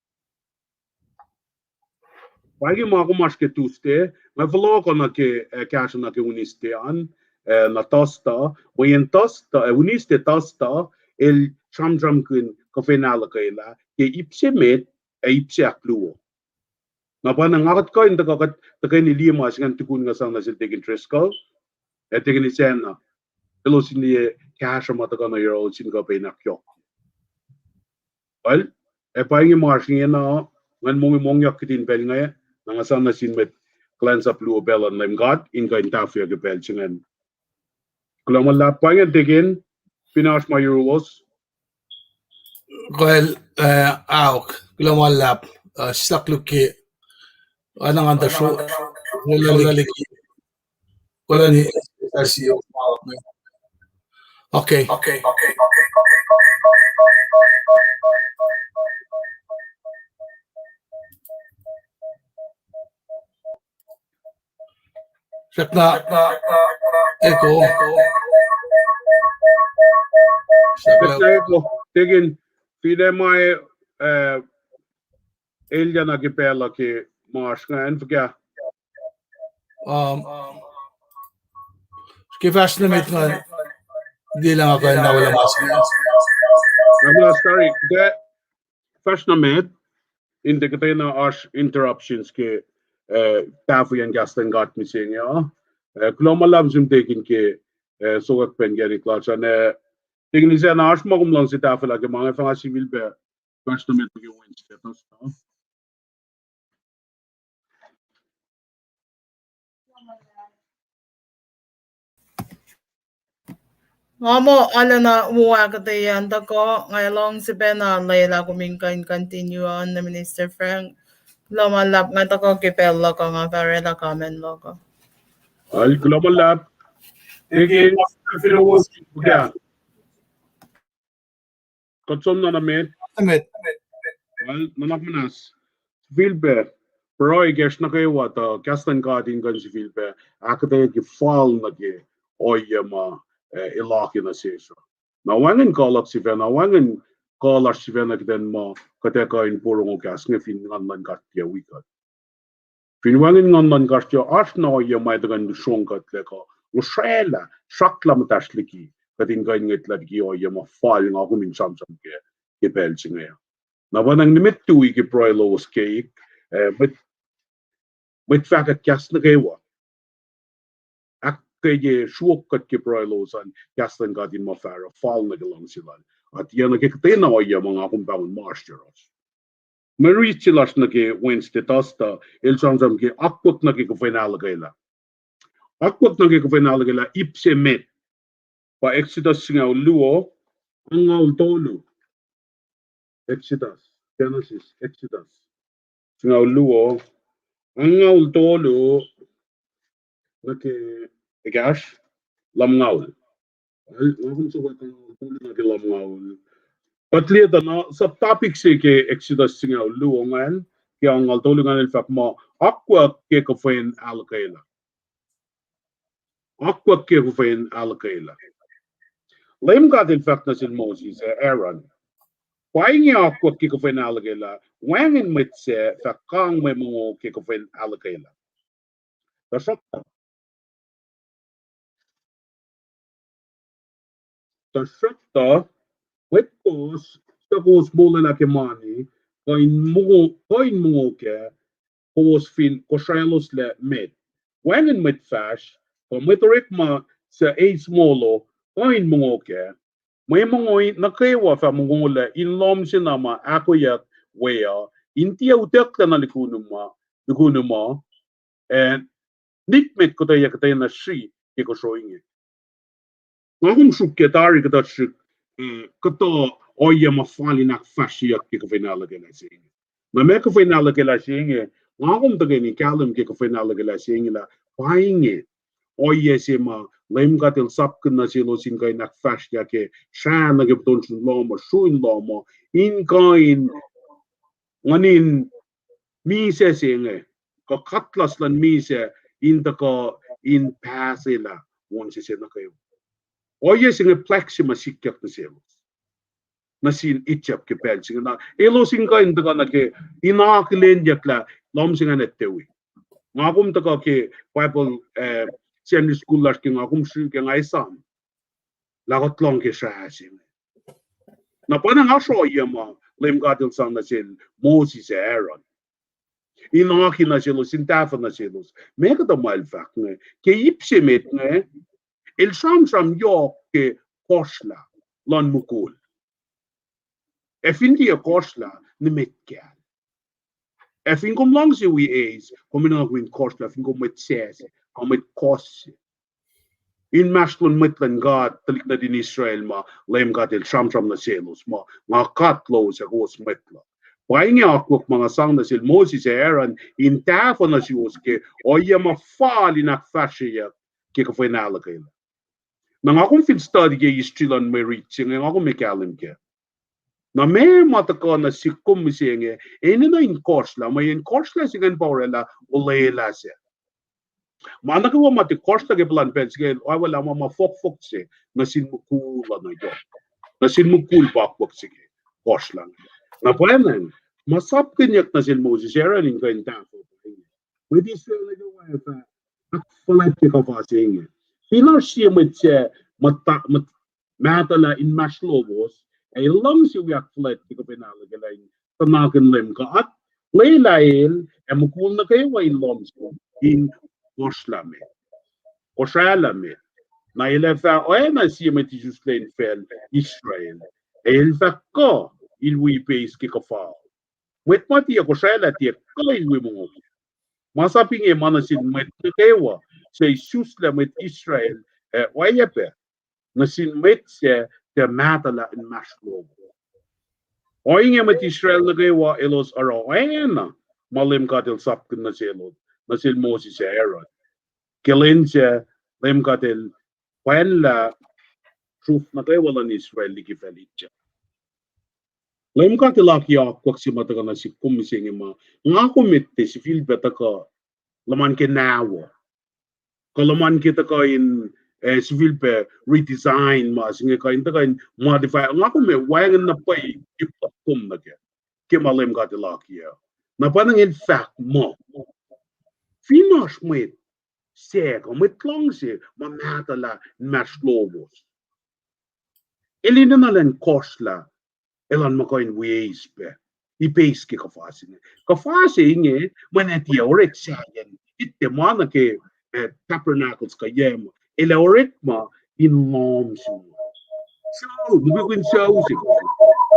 Pagi mga kumas ke tuste, may vlog na ke kasha na ke unistean na tosta, wayan tosta, uniste tosta, el chamjam kun kafenala kaila, ke ipsemet, ipse akluo. Na pa nang akat ko, hindi takay ni Lima, sigan tukun nga sang nasil tekin trescal, tekin ni Sena, ilo sindi kasha mataka na yaro, sin ka pa inakyok. Well, pagi mga siya na, ngan mong yakitin pel nga nangasan na sin met klans up luo belan lem god in ka intafia ke pelcingen kulaman la pangen tegen pinas ma euros Well, auk, Molwelah, Slakluki, anang anda show, wala liki, wala ni SRCO. Okay. Sakna, eko. tegen fide mai Elia na gipela ke mars ngayon vga. Kifas na mit nga, hindi lang ako na wala mas. Namla sorry, the first na met in the katena ash interruptions ke tafu yan gastan got missing ya. Kloma lamsim taking ke sogak pen geri klats and tingin siya na ash magum lang si tafu lagi mga fanga civil be first na met ke Wednesday tas. Amo ala na umuwa ka tayan ko ngayon si Bena layla kumingkain continue on the Minister Frank lumalap nga ko kipela ko nga parela comment logo. Al global lab taking was vga. Kotsom na met. Amit. Well, nanak manas. Vilbe. Pro igesh na kayo wata kastan gadin gan si Vilbe. Akate ki fall na ke oyama ilaki na siya. Na wangan call si Vena, wangan call si Vena den mo kateka in purong gas nga fin ngan gatya wikat. Fin wangan ngan gatya as na oyama dagan shong gat leko. Usela shakla matashliki katin gan ngit lagi oyama fall nga kumin samsam ke belching ya. Na wanang nimit tu ki proilo was cake mit fakat gas na kayo. Kaya shuokat ke proilosan kastan gadin mafara fall na galang sila at yan nakikita o yung mga kumpawon masteros. Marit silas na ke Wednesday tasta ilsamsam ke akot na ke final kaila. Akot na ke final kaila ipse met pa Exodus singaw luo angaw tolu. Exodus Genesis Exodus singaw luo angaw tolu na ke Igash, lamngaul. Welcome to lamngaul. But later na sa topic si ke Exodus singaw luongan kaya ang altulungan il fak mo aqua ke kofen alkaila. Aqua ke kofen alkaila. Lem got il fak na sin Moses Aaron. Why niya aqua ke kofen alkaila? Wangin mit se fak kang may mo ke kofen alkaila. Tasakta wetpos stakos Molwelah ke mani koin mo ke kos fin kosailos le met. Wangen met fash ko metorik ma sa ace molo koin mo ke. May mga nakaiwa fa mongole in lom sinama ako yak wea intia utek na likuno mo and nikmet ko tayo katay na shi ke ko showing Ngahum suketari kata shik kata oya mafali nak fashi yak ke final ke la sing. Na me ke final ke la sing ngahum to ni kalum ke final ke la sing la painge oya sema lem gatil sap kunna silo sing kai nak fashi yak ke shan na ke ton loma shuin loma in kain nganin mi se sing ka katlas lan mi se in the ka in pasila won se na kayo. Oye singa plexi masikyak na selos. Nasin itchap ke pel singa na elo singa inda na ke inakilen yakla lom singa nettewi. Ngagum taka ke Bible secondary school las ke ngagum shu ke ngaisam. Lagot long ke shahasim. Na pana ngasho yema lem gadil sang na sel Moses Aaron. Inaki na selos intafa na selos. Meka da malfak ne ke ipse met ne il samsam yok ke kosla lan mukul. Efindi a kosla ni metkel. Efingom lang si we eis, komina gwin kosla, efingom met sese, kom met kosse. In mashlon mitlan God, talik na din Israel ma, lem God il samsam na selos ma, mga katlo sa kos mitla. Paingi akwak mga sang na sil Moses Aaron, in tafo na si uske, oya mafali na fashiya, ke kafinala kaila. Nang akong fin study ke istrilan may reaching, ang akong may kalim ke. Na may mataka na sikum misenge, na in course la, may in course la sigan paurela, ulayla siya. Mana ka mati course la ke plan pen, sige, ay wala mafok-fok siya, na sinmukula na yun. Na sinmukul bakwak sige, course lang. Na pueden, masap kinyak na sil Moses era ning kain tafo. With Israel na gawa akfalat ki kapasing. Pinar siya mitse matala in maslobos ay lang si akfalat ki kapinala galain tanagan lem ka at laylail emukul na kayo ay loms in koslame. Kosalame. Na ilefa o na siya miti juslein fel Israel. Ay ko ilwi pays ki kafa. Mwet mati ako sala ti ko ilwi mo. Masaping e manasin met kewa sa isusla met Israel wayepe nasin met se te matala in maslo. Oing met Israel na kewa elos aro ena malim katil sapkin na selot nasil Moses era. Kelin se lem katil la truth na kewa lan Israel liki felicia. Lem katil aki akwak si mataga na si kumising ma ngako mette si filbeta ka laman ke nawa. Kalaman kita kain civil pe redesign ma singe kain ta kain modify ngako me wayan na pai ipum na ke malem ka ya na panang in fact mo finos met se ko met long se ma matala mas lobos elina na len kosla elan ma kain ways pe ipace ke kafasi inge manati orek sayan itte mana ke tabernacles ka yem ele orek ma in mom so we can show si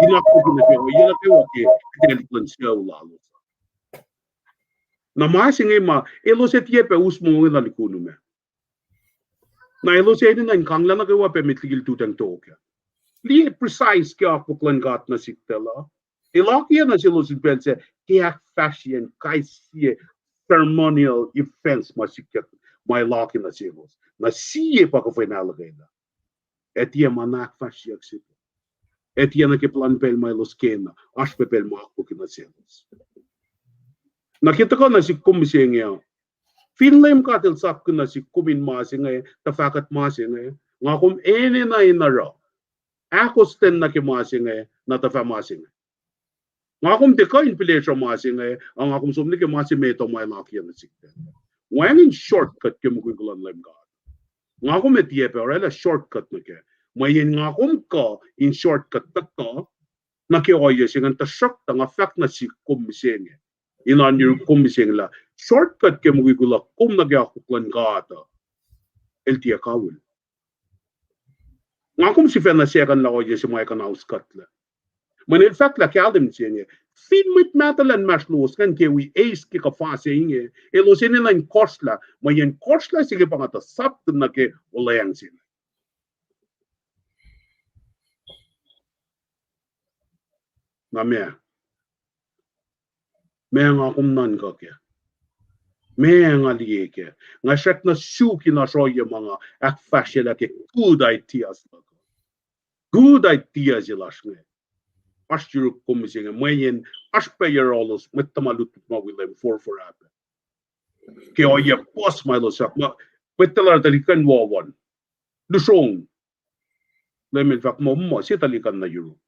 ila ko na ke ila ke wa ke tel plan show la na mas inge ma elo se tie pe usmo na likunu me na elo se ni na kangla na ke wa pe mitligil tutang to ke li precise ke ako plan gat na siktela Ilaki na silo si pense tiak fashion kaisi ceremonial events masikat my laki na silos na siye pa ko final gena etia manak fashion sito etia na ke plan pel my los kena aspe pel mo ako kina silos nakita ko na si kumisengya Finlem katil sap ko na si kumin masinga tafakat masinga ngakum ene na inara ako sten na ke masinga na tafa masinga Ngakum te kain pilesha masing ang akum sumni ke masi meto mai laki na sikte. Wang in shortcut ke mukikulan lem God. Ngakum etie pe orela shortcut na ke. Mayin ngakum ka in shortcut ta ka na ke oye singan ta shak ta nga fact na si kumiseng. Inan yu kumiseng la shortcut ke mukikula kum na ke akuklan God. El tia kawul. Ngakum si fena sekan la oye si mai kana uskat la. Men in fact la kaldim tiene fin mit matalan maslos kan ke wi ace ke ka fase inge elo sinen lan kosla mayen kosla sige pangata sap na ke olayang sin na me nga kum nan ka ke me nga liye ke nga shak na shuki na shoye mga ak fashe la ke good ideas ilashne Ashur kumising mayen ashpayer allos met tamalut ma willem for app ke oye pos milo sak ma betelar talikan wawan lusong lemen fak mo si talikan na euro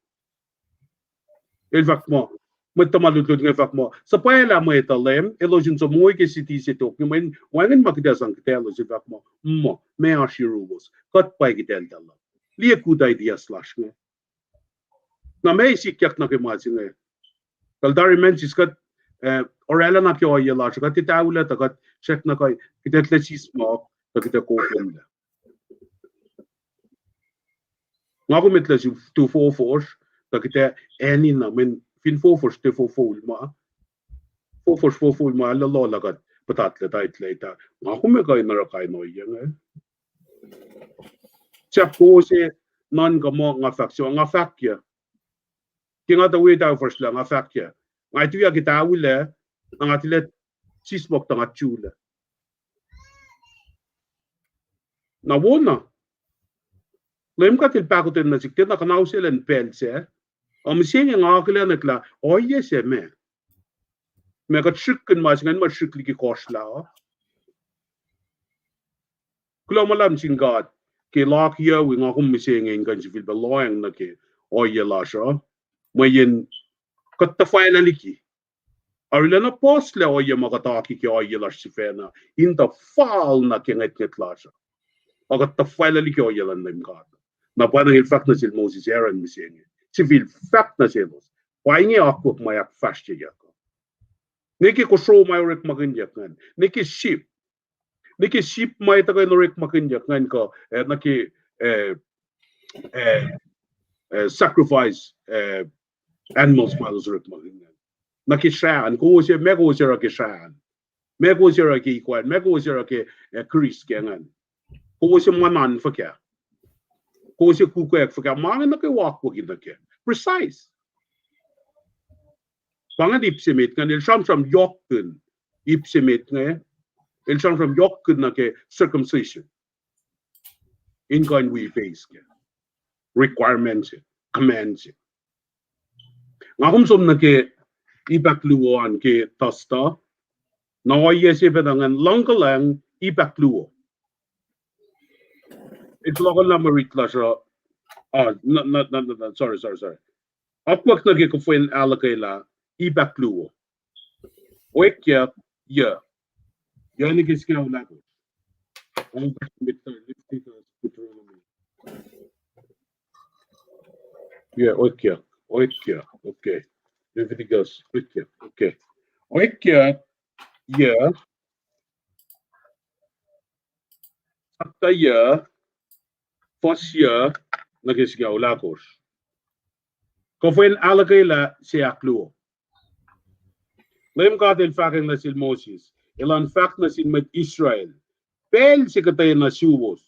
el fak mo met tamalut nge fak mo sa paela mo etalem elojin so moy ke city setok men wangen makida sang telo si fak mo me ashirubos kat pa gitel dalla liye good ideas slash nge na may sikyak na kimasin eh. Kaldari mensis kat orela na kyo ay lash kat titawla takat check na kay kitetlet si smoke takita ko kumla. Nga ko mitla si 244 takita any na men fin 44 te 44 ma 44 ma la lola kat patatla tait later. Nga ko me kay narakay no yang eh. Check ko si non ka mo nga faksyon nga fakya Kinga ta wita first lang afak ya. Nga itu ya kita wile ang atilet sismok tanga chula. Na wona. Lem ka til pakotin na sikte na kanaw sila en pelse. Om singa nga kila nakla oye se me. Me ka tsykken mas ngan ma tsykkli ki kosla. Kula malam singat ke lak ya wi nga kum singa ngan sivil beloyang na ke oye la sha. Mayen Katta faila liki. Arlena posle oye magataki ki oye larsifena. Inta faal na kenget lasha. Agatta faila liki oye lan limgad. Na paano il fact na sil Moses Aaron misenge. Civil fact na silos. Paingi akwak mayak fastje yako. Neki ko show mayorek maginjak ngan. Neki sheep may tagay norik makinjak ngan ko naki sacrifice animals malos rik makinjak. Naki shaan ko siya mego siya ki shaan. Mego siya ki kwan, mego siya ki Chris kengan. Ko siya manan fakya. Ko siya kukwek fakya. Mga naki walk wagin naki. Precise. Pangan ipsimit ngan il sham yokken ipsimit ngan. Il sham yokken naki circumcision. In kind we face ke. Requirements, commands. Ngahum som naki ibakluan ke tasta. Nawaya siya pedangan langkalang ibakluo. It's local number itlasha. Sorry. Akwak naki kufuin alakayla ibakluo. Oekya ya. Yani kiska ulako. Yeah, oekya. Okay. Leviticus. Oekya. Okay. Oekya ya. Sakta ya. Fosya nakiska ulakos. Kufuin alakayla siya kluo. Lem katil faking na sil Moses. Ilan fak na sil met Israel. Pel si katay na suwos.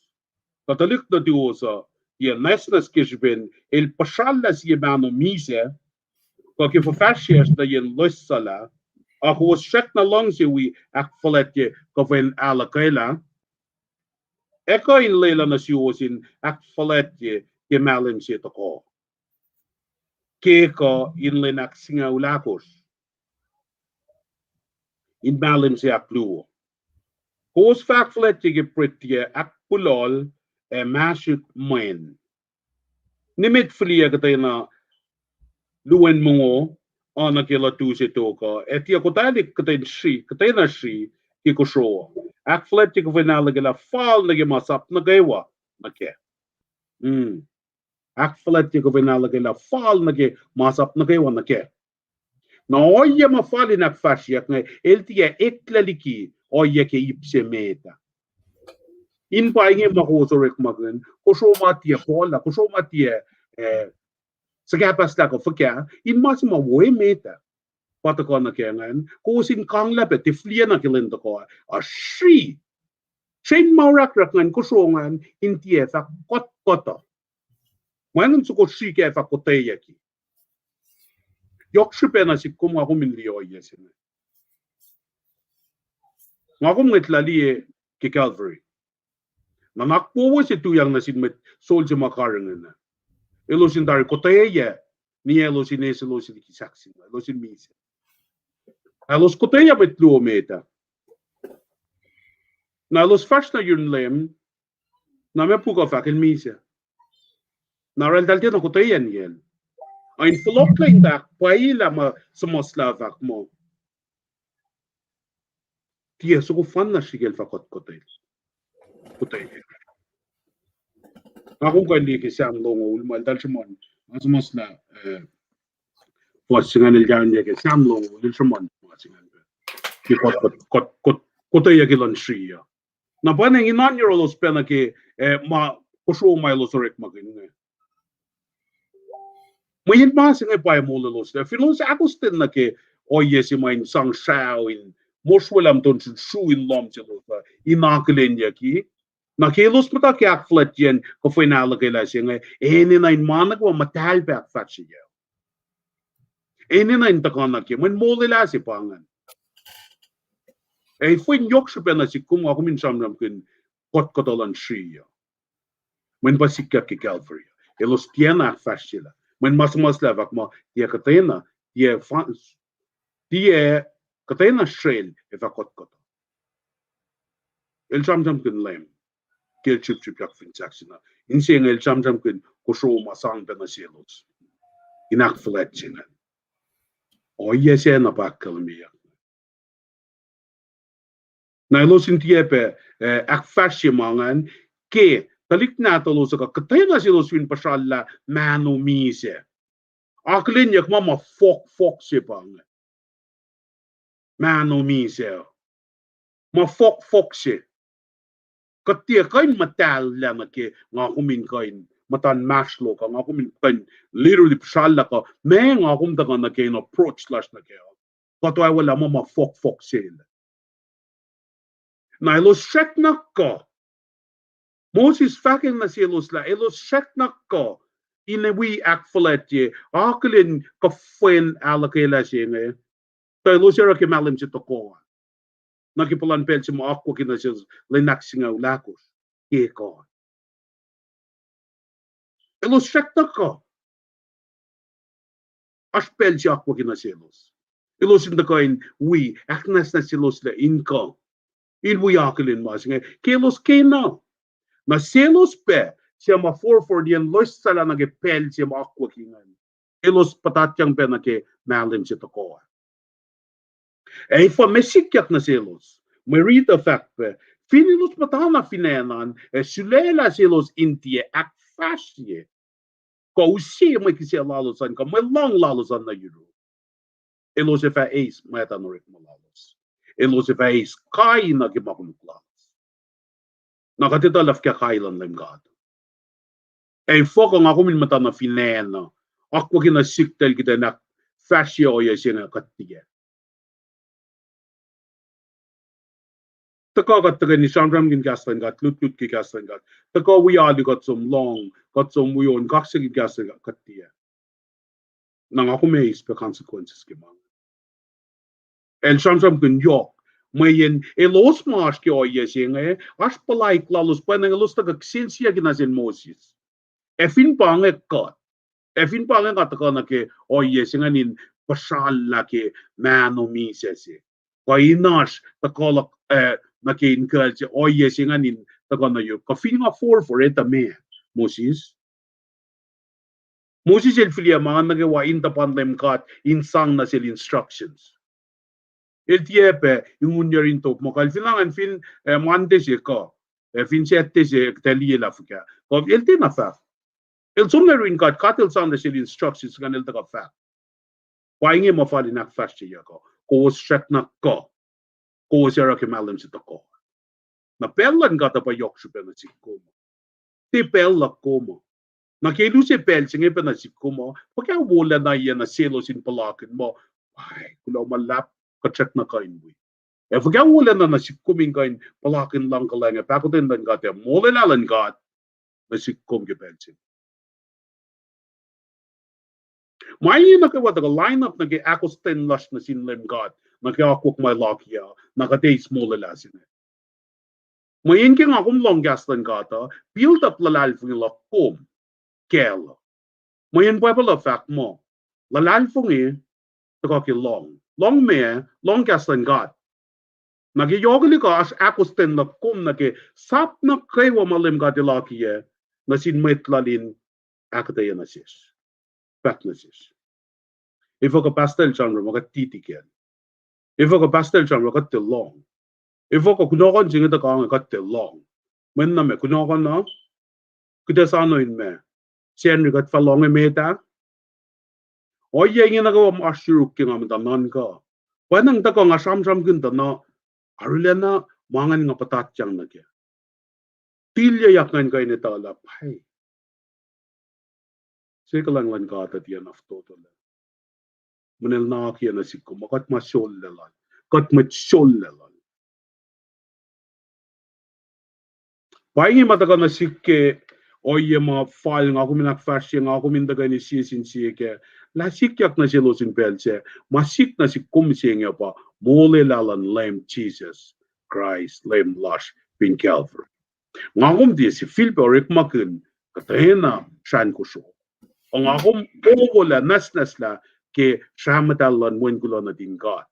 Katalik na diwosa. Ye nesnas kishbin. Il pasal na siya mano mise. Kaki fafashias na yen lussala. Ako was shek na lang si wi akfaletje kofin alakayla. Eko in lela na suwosin akfaletje kemalin si tako. Keko in linak singa ulakos. In malim si akluo. Hos fakflettige pritje akpulol masuk men. Nimit flia katena luen mongo ana kila tu se toka. Etia kotalik katena shi kikoshoa. Akflettige venala gela fal nage masap nagewa nake. Akflettige venala gela fal nage masap nagewa nake. Na oye ma fali nak fashiak nge eltia eklaliki oye ke ipsemeta. In painge mahosorek magen kosho matia pola kosho matia sagapasta ko fakya in masima woe meta patakona kengan kosin kangla pe tifliana kilenda ko a shri chain maurak rakngan kosho ngan in tie fa kot manun su ko shri ke fa koteyaki Yokshipena si kum ako minlio yesine. Ngako ngitlali ke Calvary. Nanakpo si tuyang na sinmet soldier makarangan na. Elosin dari koteya ni elosin elosin kisaksin. Elosin misa. Elos koteya met luo meta. Na elos fast na yun lem na me puka fakin misa. Na rentalti na koteya niel. Ein verlokkling dag paila ma samoslavak mo. Tia so fan na sigel fakot kotel. Ako kan di kisam longo ulmal dal simon. Asmos na wasingan il ganya ke sam longo dal simon wasingan. Ki koteya kilon shia. Na paneng inan yolos pena ke ma kusho mai losorek magin. Mayin mas nga pa mo los. Filos akustin na ke oye si main sang shao in Molwelah ton shu in lom chelo inaklin yaki. Na kelos pata ke akflet yen ko final ke la singa eni na in manak wa matal back fatsi ya. Eni na in takana ke men Molwelah si pangan. E fuin yok na si kum ako min samram kin kotolan shia. Men basika ke Calvary. Elos tiena fascila. Men mas levak ma dia katena dia katena shrel evakot koto. El samsam kin lem. Kel chip yak fin saxina. Inseng el samsam kin kosho masang pena selos. Inak flet china. Oye se na pakkalmia. Na losin tiepe ak fashimangan ke talik na talo sa katay na silo swin pasalla manu mise. Aklin yak mama fok se pang. Manu mise. Ma fok se. Katia kain matal lama ke ngakumin kain matan maslo ka ngakumin kain literally pasalla ka me ngakum ta na ke approach slash na ke. Katwa wala mama fok se. Na ilos check na ko. Moses fucking na silos la ilos check na ko. Ine we act fuletje. Akelin ka fuen alakela singe. Ta ilos era ke malim si toko. Nakipulan pel si mo ako kina siya linak singa ulakos. Ke ko. Ilos check na ko. As pel si ako kina silos. Ilos in the coin we aknas na silos la inko. Ilbuyakelin mas nga kelos kena na selos pe siya ma 4 diyan los sala nagepel siya ma akwa kingan kelos patatyang pe na ke malim siya toko fa mesikyak na selos may read the fact pe finilos matana finenan sulela selos intie ak fasye ko usi may kisya lalosan ka may long lalosan na yuro elos fa ace may tanorik malalos elos fa ace kai na gimakumukla nakatita laf kya kailan lem God. Fok ang ako min mata na finena. Ako kina siktel kita na fascia o yasina katiya. Taka kataga ni Shangram gin gaslan gat, lut ki gaslan gat. Taka we ali got some long, got some we on gaksig gaslan gat katiya. Nang ako may ispe consequences kimang. Shangram gin yok. Mayen elos mas ke oye singe as palaik lalos panang elos taga ksensia ginasin Moses efin pange ka na ke oye singa nin pasalla ke mano misese ko inas takolak na ke inkalje oye singa nin taga na yo ka fin nga for eta me Moses el filia mga nagawa in tapan lem kat insang na sil instructions el tiepe yung unyarin top mo kalfilangan fin mande se ko fin sette se tali la fuka ko el tina fa el somnerin kat katel sound the instructions kan el ta fa painge mo fa dinak fast ya ko strek na ko sera ke malam se ko na pellan gata pa yok super na sikko ti pella como na ke lu se pel singe pa na sikko mo pagka wala na yan na selo sin palakin mo ay kulo malap kacek na kain bui. Fagka wala na nasikkuming kain palakin lang kalanga pakutin dan gat Molwelah lan gat nasikkum ke pelsin. May nakawa the lineup nage akosten lash na sinlem gat nakakwak my lakia nakadays Molwelah sine. Mayin king akum long gas lan gata build up lalal fung lakom kel. Mayin pwede la fact mo lalal fungi takaki long me long gaslan God. Nagi yogli ko as akosten na kum nage sap na krewa malim gadilakiye na sin Mwet lalin akataya na sis. Fat na sis. Ifo ko pastel genre maga titiken. Ifo ko pastel genre maga til long. Ifo ko kunokon jingita ka ang til long. Men na me kunokon na kuda sa ano in me. Siyan rigat fa long e meta. Oye ingin nagawa mo asyuruk king am tanan ka. Panang tako nga sam-sam ginta na arulena mangan nga patatyang na kya. Tilya yaknan kayo ni talap. Hay. Sika lang lan kata tiyan af total. Manil na kya na sikko. Makat masyol lelan. Kat masyol lelan. Pahingi mataka na sikke oye mga file nga ako minakfasya nga ako mindaga ni sisin siya ke la sikyak na silo sin pelse masik na si kumsiya pa Molwelah lan lem Jesus Christ lem lash pin Calvary nga akom di si Philip orik makin katahena shan ko so ang akom owola nas la ke shamatal lan wengulo na din God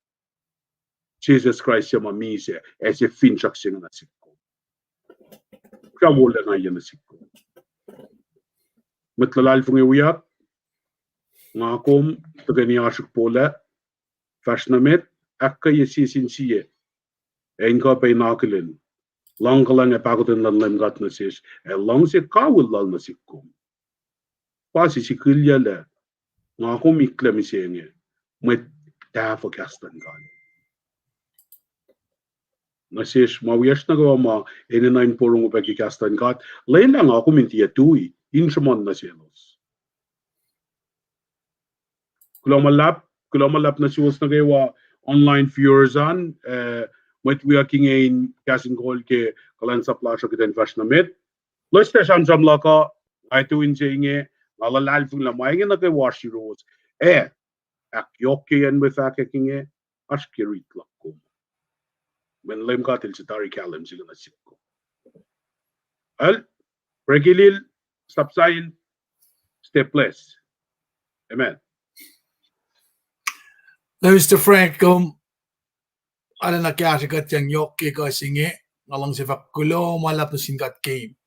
Jesus Christ siya mamise as a finchak siya na sikko kaya wala na yan na sikko Matlalal fung uyak, ngakom tagani asuk pola, fashnamet akka yesisin siye enka peinakelin langkalang epagoten lan lemgat nasis long se kawul lal nasikum pasi si kilyala ngakum iklemisenge met tafo kastan gan nasis mawiyas na ma eninain porong upeki kastan gat lena ngakum intia tui inshmon naselos kulomalap na siwas na gawa online viewers an met working in casting goal ke kalan sa plasho kiten fashnamet loiste shamjam laka ay tuin jinge alalal fung la maing na ke washi rose ak yokke en with akinge ashkirit lakko men lem katil sitari kalem sigana sikko al regilil stopsign stepless amen Mr. Frank ala na kaya sikat yang yoke ka singe ngalang si fakulo malap na singkat game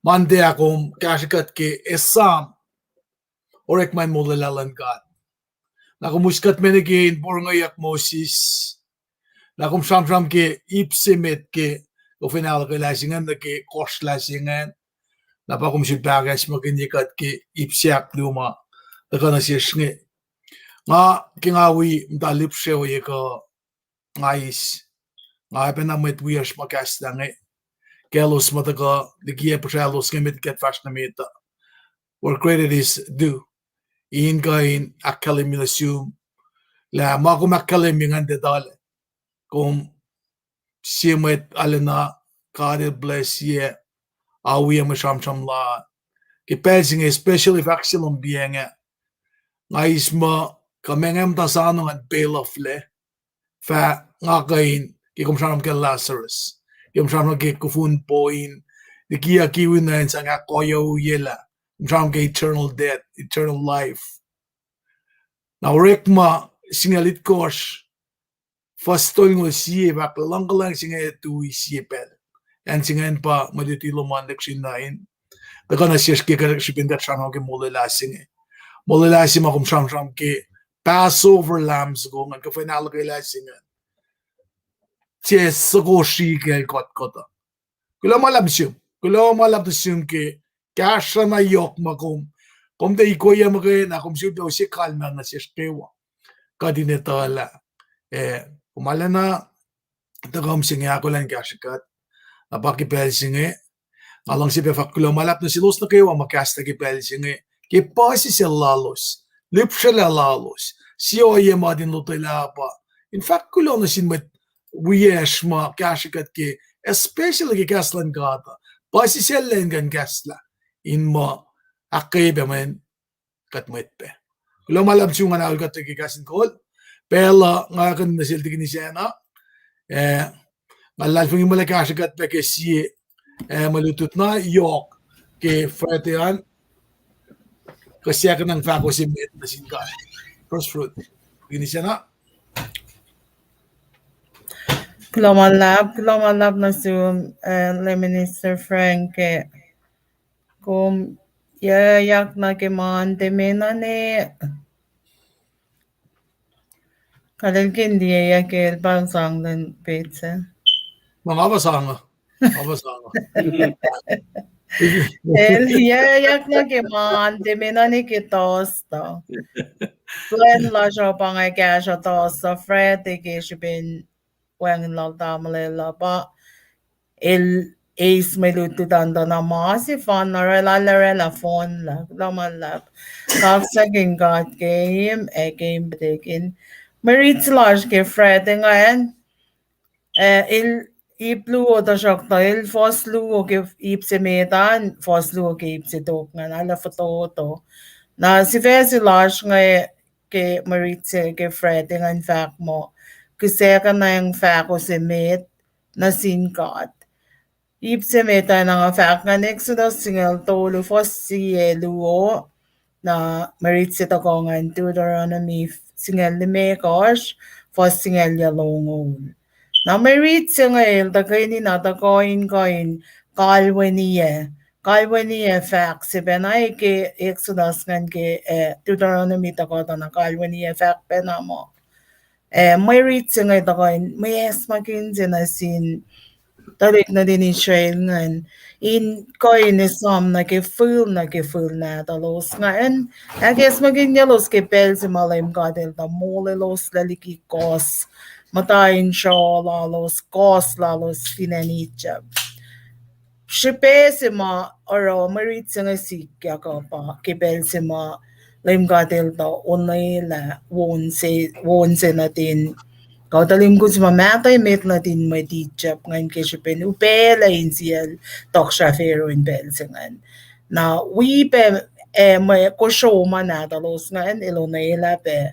mande akong kaya sikat ke esam orek man mo lalalan kat nakumuskat menigin por ngayak Moses nakum sham ke ipsimet ke o final ke lasingan na ke kos lasingan napakum si bagas maginyikat ke ipsiak luma nakana siya singe nga kingawi mtalip siya o yaka ngais nga penamet wias makastange kelos mataka dikia pasalos ngemit ket fashnamet where credit is due in kain akaliminasum la makum akalimingan dedale kum simet alena God bless ye awi amasham la ke pelsing especially vaxilum bienga ngais ma kamengem tasano at belofle fa ngakain kikum shanam ke Lazarus kikum shanam ke kufun poin the kia kiwin na sa nga koyo yela shanam ke eternal death eternal life now rekma singalit kosh fastol ngo siye bak langkalang singa tu siye pel and singan pa madutilo mandek sinain dakana siya ke karashipin that shanam ke Molwelah singa Molwelah si makum shanam ke Passover lambs go ngan ka final kay lasingan ches go shi ke kot kota kulo malab sum ke kasha na yok makum kom te ikoya make na kom sud do si kalma na si stewa kadinetala kumala na tagam singa ko lang kashikat napakipel singe alang si pefak kulo malap na silos na kayo makasta kipel singe ke pasi si lalos lipshala lalos si oye madin lutela pa in fact kulo na sinmet wiyesh ma kashikat ke especially ke kaslan gata pasi si lengan kasla in ma akebe men katmet pe kulo malap sunga na ulgat ke kasin kol pela nga kan nasil tigni sena malal fungi mala kashikat pe ke si malutut na yok ke fratian kasi ka ng fako si met na singa first fruit gini siya na Kulomalap na si Minister Frank kung yayak na ke mante menane kalilkin diye yakel bang sang den pizza mabasanga yayak na ke mante menane ke tosta Glenn la siya pangay kaya siya tosta Fred ke siya bin wang laltamale pa el ace may lututanda na masi fan na rela phone la lamalap kaksaking got game game breaking Marit large ke Fred ngayon il ipluo ta shokta il fosluo ke ipsemetan fosluo ke ipsidok nga ala foto na si Fesi large nga ke Marit ke Fred nga in fact mo kasi ka na yung fact ko si Met na sinkat ipsemeta na nga fact nga Exodus singal tolo fosi luo na Marit ko nga in Deuteronomy singal limekosh fos singal yalongol na Marit singal takay ni natakoin kalwaniye fact si benay ke Exodus nga ke Deuteronomy takota na kalwaniye fact penamo may reaching ay takoy may esmakin sinasin talik na din ngan in koin is nag-feel na talos ngayon ages maging yalos ke pel si malaym kadel ta mole los laliki kos matayin siya lalos kos lalos finanichab shipe si ma oro marit nga si kya ka pa ke pel si ma laym kadel ta onay la won se natin kau talim ko si mamatay met natin may teachap ngayon kasi penupela insial tok siya fero in pelsingan. Na we pe may kusyo manatalos ngayon ilonela pe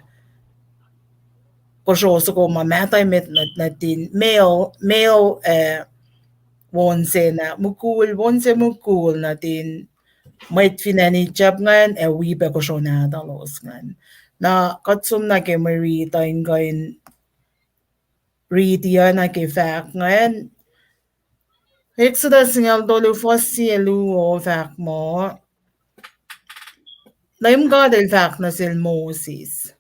kusyo so ko mamatay met natin male wonse na mukul natin may finanichap ngayon we pe kusyo natalos ngayon. Na katsum na ke marita ngayon read yan na ke fact ngayon. Exodus nga dolo fossielu o fact mo. Laim gadel fact na sil Moses.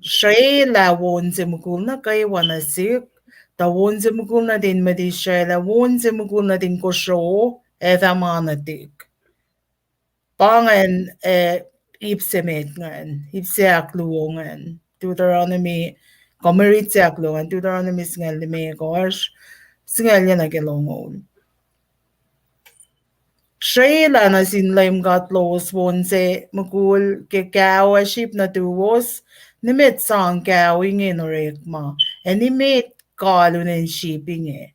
Siya lawon si mukul na kay wanasik. Tawon si mukul na din madi siya lawon si mukul na din ko show manatik. Pangan ipsemet ngan. Ipseak luongan. Deuteronomy Komerit siak luongan. Deuteronomy singal di may gosh. Singal yan na kilongol. Siya na sinlaim gatlos wonse mukul ke kawa ship na tuwos nimit sang kawing inorek and nimit kalunin shipping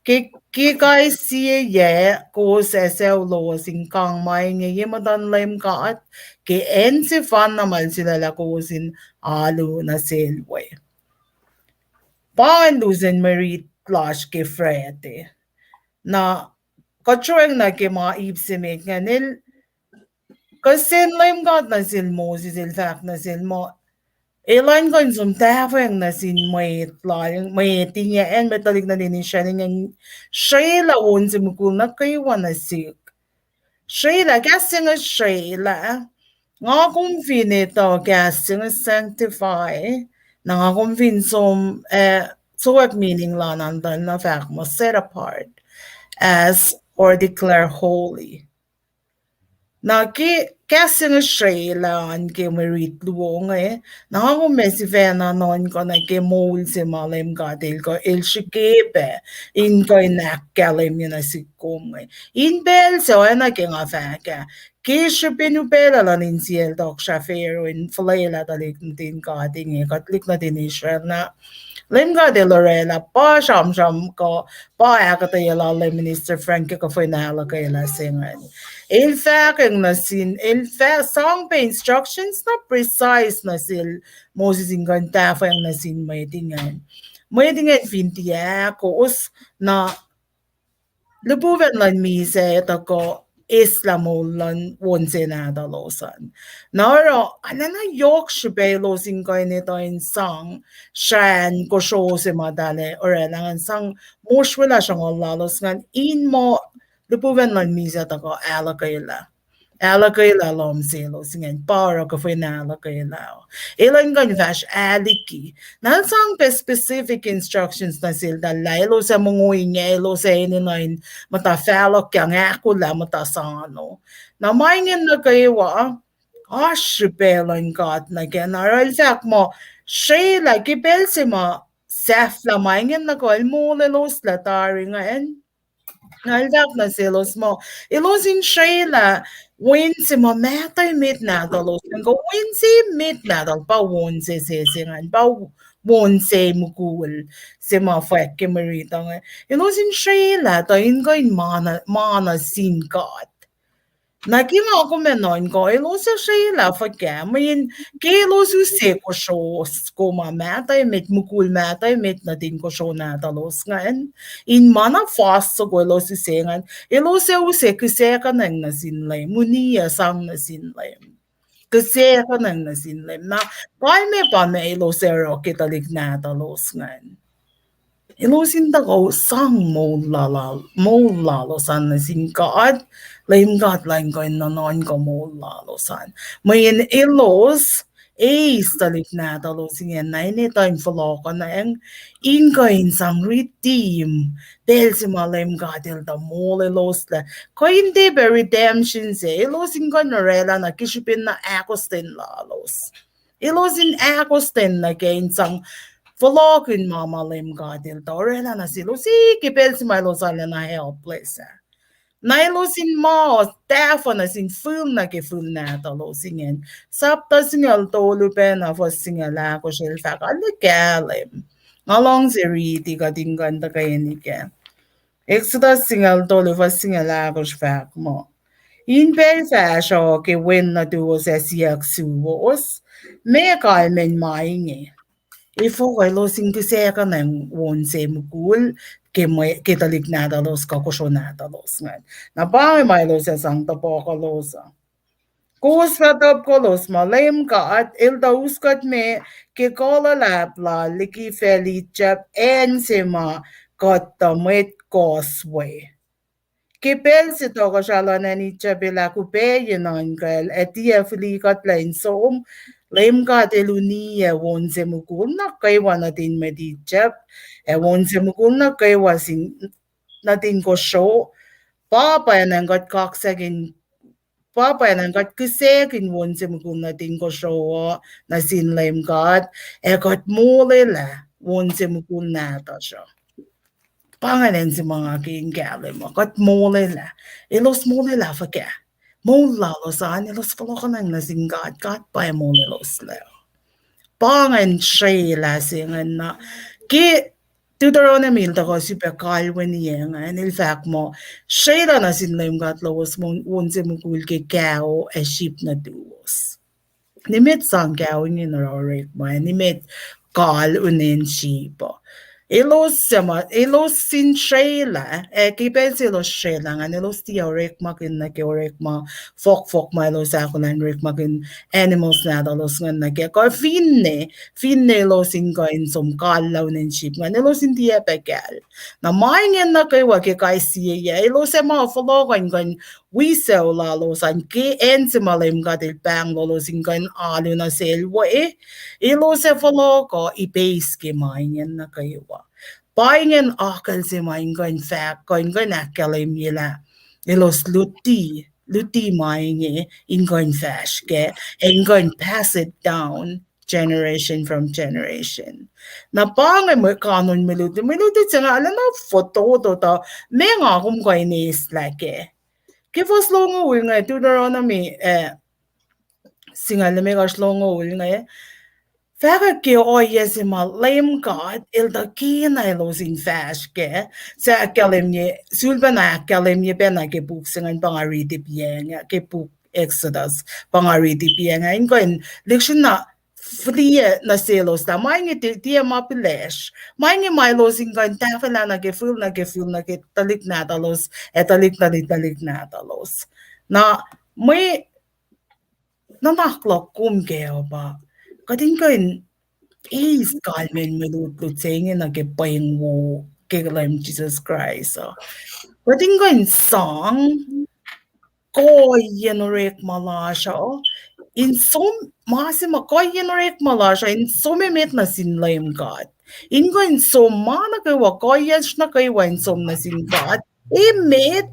ke kai siye ye ko sesew lo sing kang mai nge madan laim gat ke en si fan namal sila la ko sin alu na selwe Paan luzen merit clash ke frete na Kachueng na ke mga ipsimek nga nil kasi laim gat na sil Moses il fact na sil mo ilan ko yung tafeng na sin Mwet tingya en metalik na din siya nga siya lawon si mukul na kayo na sik siya kasi nga siya nga kung finito kasi nga sanctify na nga kung finsom suwag meaning la nandan na fact mo set apart as or declare holy. Na kasi nga siya lang ke merit luong na ako mesi vena non ko na ke mol si malim gadil ko il shikepe in ko inakalim yun na si kum in bel so na ke nga faka ke siya pinupela lang in siel tok siya fero in flayla talik natin gading katlik natin Israel na Lim ga de Lorela pa sham ko pa akata yala le Minister Frankie ko finala kay la singan. Il fact song pa instructions na precise na sil Moses ingan tafa yung nasin may tingan. May tingan fintiya ko us na lubuven lan mise ito ko Islamolan wonse na dalosan. Naro, na yok shibe losing ko nito in song, shan ko show si madale, or lang sang Molwelah siyang lalos ngan in mo, lupuven lang misa tako alakayla. Alakayla lom silo singen para ko na alakayla. Ilan gan vash aliki. Nansang pe specific instructions na sila lailo sa munguy niya ilo sa ininain matafalok yang ako la matasano. Na maingin na kayo pelan kat na general fact mo siya like ipel si ma sef la maingin na ko ilmule los latari ngayon. Naldak na silos mo. Ilosin siya la when si mamatay midnight alosin ko when si midnight pa won si sesingan pa won si mukul si mafek ke marita nga ilosin siya la to in ko in mana sin kat Nakima ako menon ko, ilosa siya la fakya, mayin, kaya ilosu se ko shows ko mamatay, met mukul matay, met na din ko show na talos ngayon. In mana fast ko ilosu se ngayon, ilosa use kasi ka nang nasinlay, muniya sang nasinlay. Kasi ka nang nasinlay, na kaya pa may ilosa ro kitalik na talos ngayon. Ilosin da ko sang mo lalo san nasin kaad, laim gat lain ko nanon ko mo lalo san. Mayin ilos Stalik na talos ingen na ini time follow na ang ingoin sang redeem del si malem gadil da mole los la ko hindi be redemption se los ingon rela na kishipin na akosten la los ilos in akosten na gain sang follow mama lem gadil da rela na silo si kipel si malos ala na helpless Nailosin mo, Stefan sin film na ke film na talosingen. Sapta singal tolu pe na fos singala ko shel fa kalem. Ngalong si riti ka tinggan ta kayen ike. Exodus singal tolu fos singala ko shfak mo. In per fasho ke wen na duo sa siyak suwos. Me kalmen mainge. Ifo kay losing kiseka ng wonse mukul ke talik nada los kakusho nada los ngan. Na pa may los sang tapo ka losa. Kus ratap ko los malem ka at ilda uskat me ke kola lapla liki felichap en sema katta Mwet causeway. Kipel si toko shala na ni chabela kupe yinan kal etia fili kat lain som lem ka teluni e won se mukul na kay wana din medichap e won se mukul na kay wasin natin ko show papa yan got kaksagin papa yan got kusegin won se mukul natin ko show na sin lem kat e got Molwelah won se mukul na ta siya. Pangalan si mga kingali mo. Kat Molwelah. Ilos Molwelah fa kya. Molwelah saan ilos pala ka nang nasinggat. Kat pa Molwelah leo. Pangan siya lasingan na. Ki Deuteronomy ta ko si Pekalwen niya nga. In fact mo, siya na sinlayong kat lawas mo unse mo kulke kao e sheep na duos. Nimit sang kao niya narorek mo. Nimit kal unin sheep. Ilos sin Sheila, kipen si los Sheila nga nilos ti orek makin na ke orek ma fok ma los ako na orek makin animals na los nga na ke ko finne los in ko in som kalaw nen sheep nga nilos in ti epegal na maingen na kay wa ke kai siya ilos e ma follow kan wisaw la los an ke en si malem ga del bang los in kan alu na selwa ilos e follow ko i-base ke maingen na kayo Paingen akal si maingon fact koingon akalim yela ilos luti mainge ingon fash ke ingon pass it down generation from generation. Na pangen mo kanon meluti sa nga alam na photo to me nga kum ko inis like Kifos longo nga Deuteronomy singal me gas longo nga Færa ke oye si ma lem God ilda kina ilosin fash ke sa akalemye sulbana akalemye bena ke book singan pangariti pienga ke book Exodus pangariti pienga ingon leksyon na frie na selos ta maingi ti mapilesh maingi mailos ingon tafela na ke ful na talik na talos etalik na talos na may nanaklok kum ke ba Kadin kan is kalmen melut saying na ke paying wo ke Jesus Christ. Kadin kan song ko yenorek malasha in some masima ko yenorek malasha in some met na sinlaim God. In kan so mana ke wa ko yes na kay wa in some na sin God. Met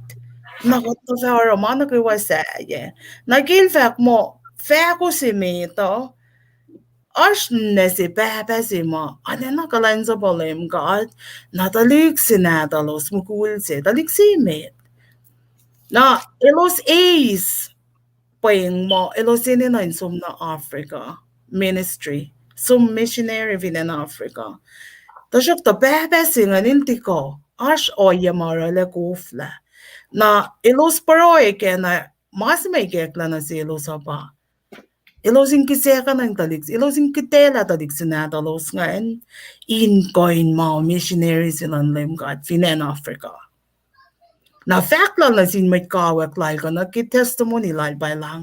nakoto sa mana ke wa sa ye. Nagil fact mo Fako si meto Ash nesi pepe si ma, ane na kalenza bolem God, na talik si natalos mukul si, talik si met. Na ilos paying mo, ilos ini na insum na Africa, ministry, sum missionary vinen Africa. Tasok ta pepe si nga ninti ko, ash oye mara le kufla. Na ilos paroy ke na, mas may kekla na si ilos pa. Ilosin kiseka ng taliks, ilosin kitela taliks na talos ngayon, in missionaries ilan lim God, Finan Africa. Na fact lang na sin may kawak lai ko na testimony lai by lang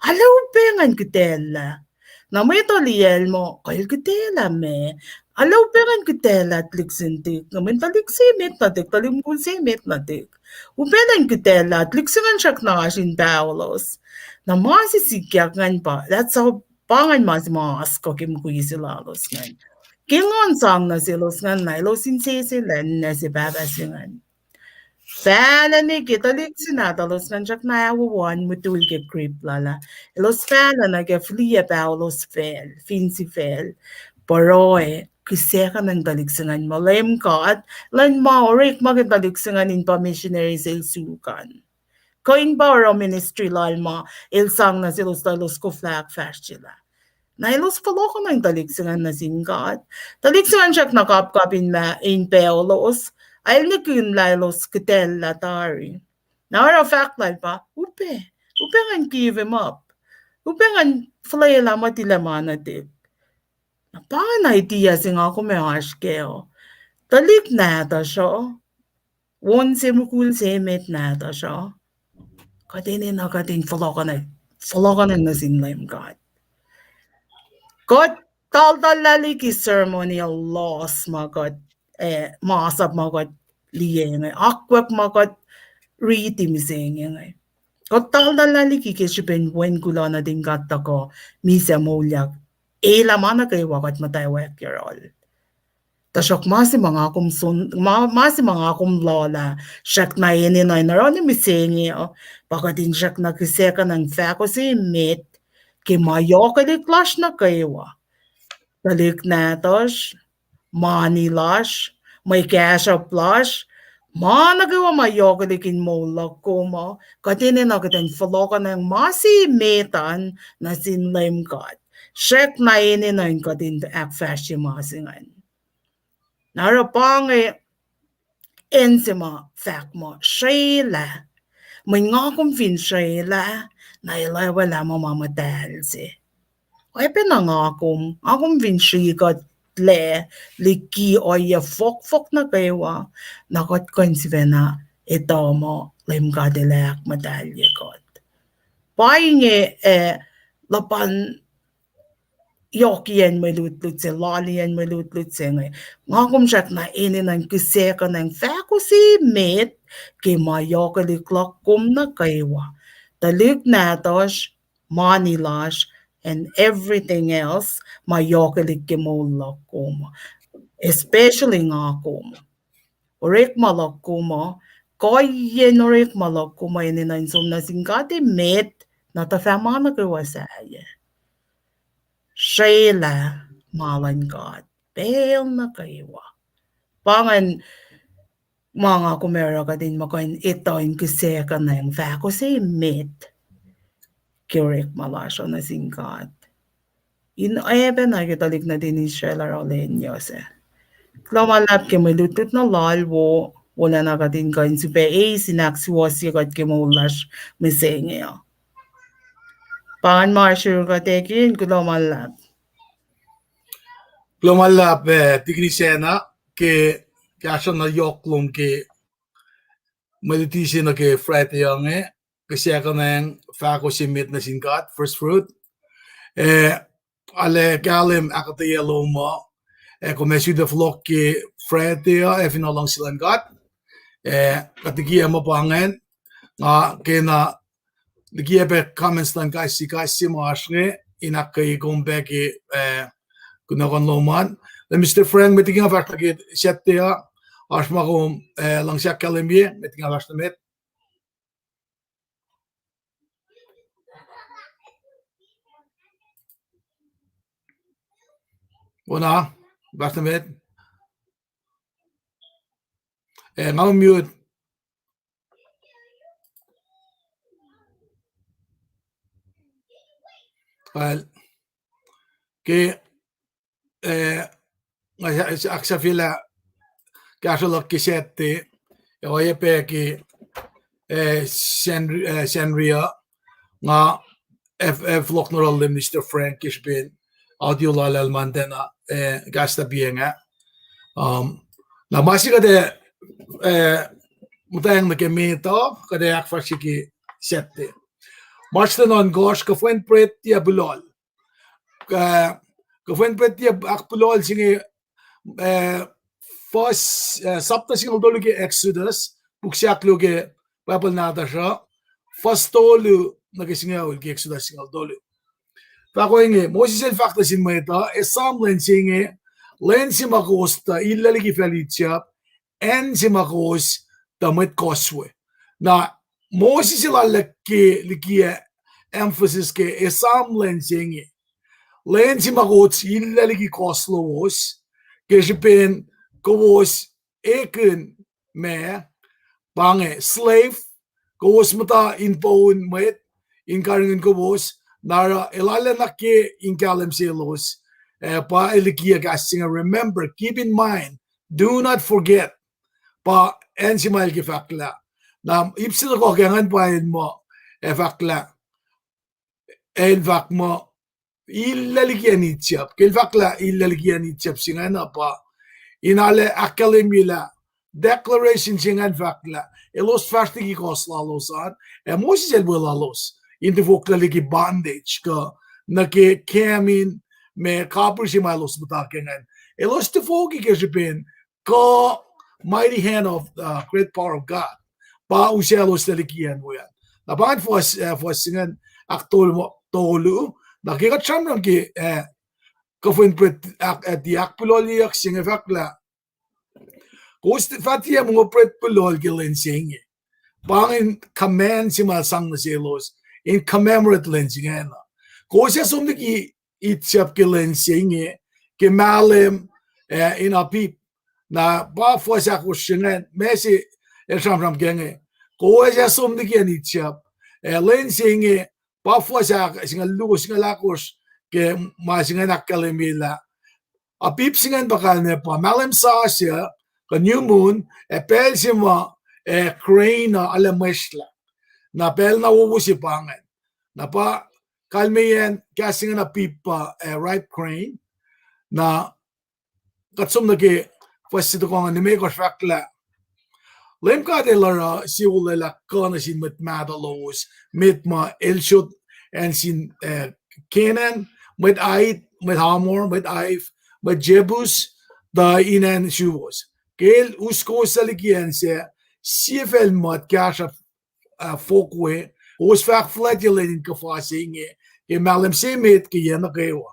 Halaw pengan kitela. Na may toliel mo, kail kitela me. Halaw pengan kitela at liksintik. Namin taliksimit na tik, talimkulsimit na tik. Upenan kitela at liksingan siyak na asin Paulos. Na masisigyak ngan pa. That's how pangan mas ko kim kui sila los ngan kingon sang na silos ngan na lo sin silen na si baba singan fala ni Katolik sinadalos ngan jak na awan mutul ke creep lala los fala na ke flia pa los fel finsi fel poroe kuseka ng daligsangan malem ka at lan maorik magdaligsangan in pa missionary sa ilsukan. Koin ba oro ministry lalma ilsang na silos talos ko flag fast sila. Na ilos paloko ng daligsangan na singkat. Daligsangan siya nakapkapin in peolos ay naging lalos kitel latari. Na oro fact pa, upe ngan give him up. Upe ngan flayela matilaman natin. Napaka idea sing ako may askeo. Talik na ta siya. Won se mukul se met na ta siya. Katinin na katin falokan na sinlaim God. God tal lali ki ceremonial laws magot maasap magot liyeng akwak magot ritim singing God tal lali ki kisipin wen kula na din gata ko misa molyak laman na kayo wakat matay all. Tasok masi mga akong lola, siyak na ininay na ron misengi baka din siyak nakiseka ng fako si mit, kimayo kaliklas na kayo. Talik natos, money lash, may cash up lash, nagawa mayo kalikin mo lako mo, katinin na katin follow ka ng masi metan na sinlaim God. Siyak na ininay ka din ak fashion masingan. Narapang enzima fact mo, Shayla. May nga kong fin Shayla, na ilay wala mo mamadal si. Ay pinangakong, akong fin Shayla le, liki o ya fok na kayo, nakot konsive na ito mo, lim ka dilak madalya kot. Paing lapan, Yokian may lutlut si Lolian may lutlut si ngay. Nga kung siya na inin ang kiseka ng fako si met kay mayokaliklak kum na kaywa. Talik natos, money lash, and everything else mayokalik kimulak kum. Especially nga kum. Orik malak kumo, koyen orik malak kumo inin ang sum na singkati met na tafama na kawasaya. Shayla, malan God, pale na kaywa. Pangan, mga kumera ka din makain ito yung kiseka na yung fako si mit. Kirik malasyo na singkat. Ebe na kitalik na din ni Shayla Rolenyos Klamalap ke may lutot na lalwo, wala na ka din kain si Pe sinaksiwas yakat ke maulash misengyo. Pangan marsyo ka tekin, klamalap. Lumalap tigrisena ke kaso na yoklong ke malutisi na ke Friday yang kasi ako na yung fako simit na singkat, first fruit. Ale kalim akataya loma kung may suda flok ke Friday finalang silang kat. Katigiya mo pangan nga kena digiya be comments lang kasi mo asne inakay gombe ke kunakan loman. Mr. Frank metinga vart lagi sette asma ko lang siya kalimye metinga vart met. Wala vart met. Ngau mute. Well, ke aksa fila kaso kisette oye pe ki Senria nga vlog når alle Mr. Frank isbin audio lalal mandena gasta bienga na masika de mutang na kemito kada ak fasiki sette March non gosh ka fuen pret ya bulol ka fuen pret ya ak bulol singi first sapta singal dolu ke Exodus buksyak lo ke Bible nada siya first tolu nagasingaw ke Exodus singal dolu Fakoinge, Moses el fakta sin meta, esam lensinge, lensi makos ta illaligi felicia, en si makos ta met koswe. Na Moses el likia emphasis ke esam lensinge, lensi makos illaligi koslovos, ke jipen kovos eken me, bange slave, kovos mata in poun met, in karingen kovos, Nara elala nake in kalem selos pa elikia gasing. Remember, keep in mind, do not forget pa ensimal ki fakla. Na ipsil ko gangan pa mo fakla el vak mo illalikia nitchap. Kel fakla illalikia nitchap singana pa inale akalemila declaration singan fakla elos fastigi kosla losan Moses el bulalos. In the vocality bondage ka nake kamin me copper si malos butakengan. Elos the fogi kesipin ka mighty hand of the great power of God. Pa uselos talikian mo yan. Nabangan for singan aktol mo tolu nakikacham lang ki kafin pret at the akpuloli ak singa fakla. Kost fatia mo pret pulol gilen singi. Bangin command si masang na selos. In commemorate lensing ena. Kosya somdiki itchap ke lensing ke malem in a peep na ba fosa kushengen mesi sham genge. Kosya somdiki an itchap lensing ba fosa singa lugo singa lakos ke masinga nakalemila. A peep singan bakal ne pa malem sasya ka new moon pel sima crane ala mesla. Na pel na ubusipangan. Na pa kalmeyen casting na pipa ripe crane na katsum na ke fasito ko nga nime ko fakla. Lem ka de lara si ulela kana sin met madalos met ma elshot en sin Canaan met Ait met Hamor met Aif met Jebus da inan shuvos. Kel usko saligien se sifel mat kasha folkwe os vaak fledgelen ka fasinge ke malem semit ke yena kewa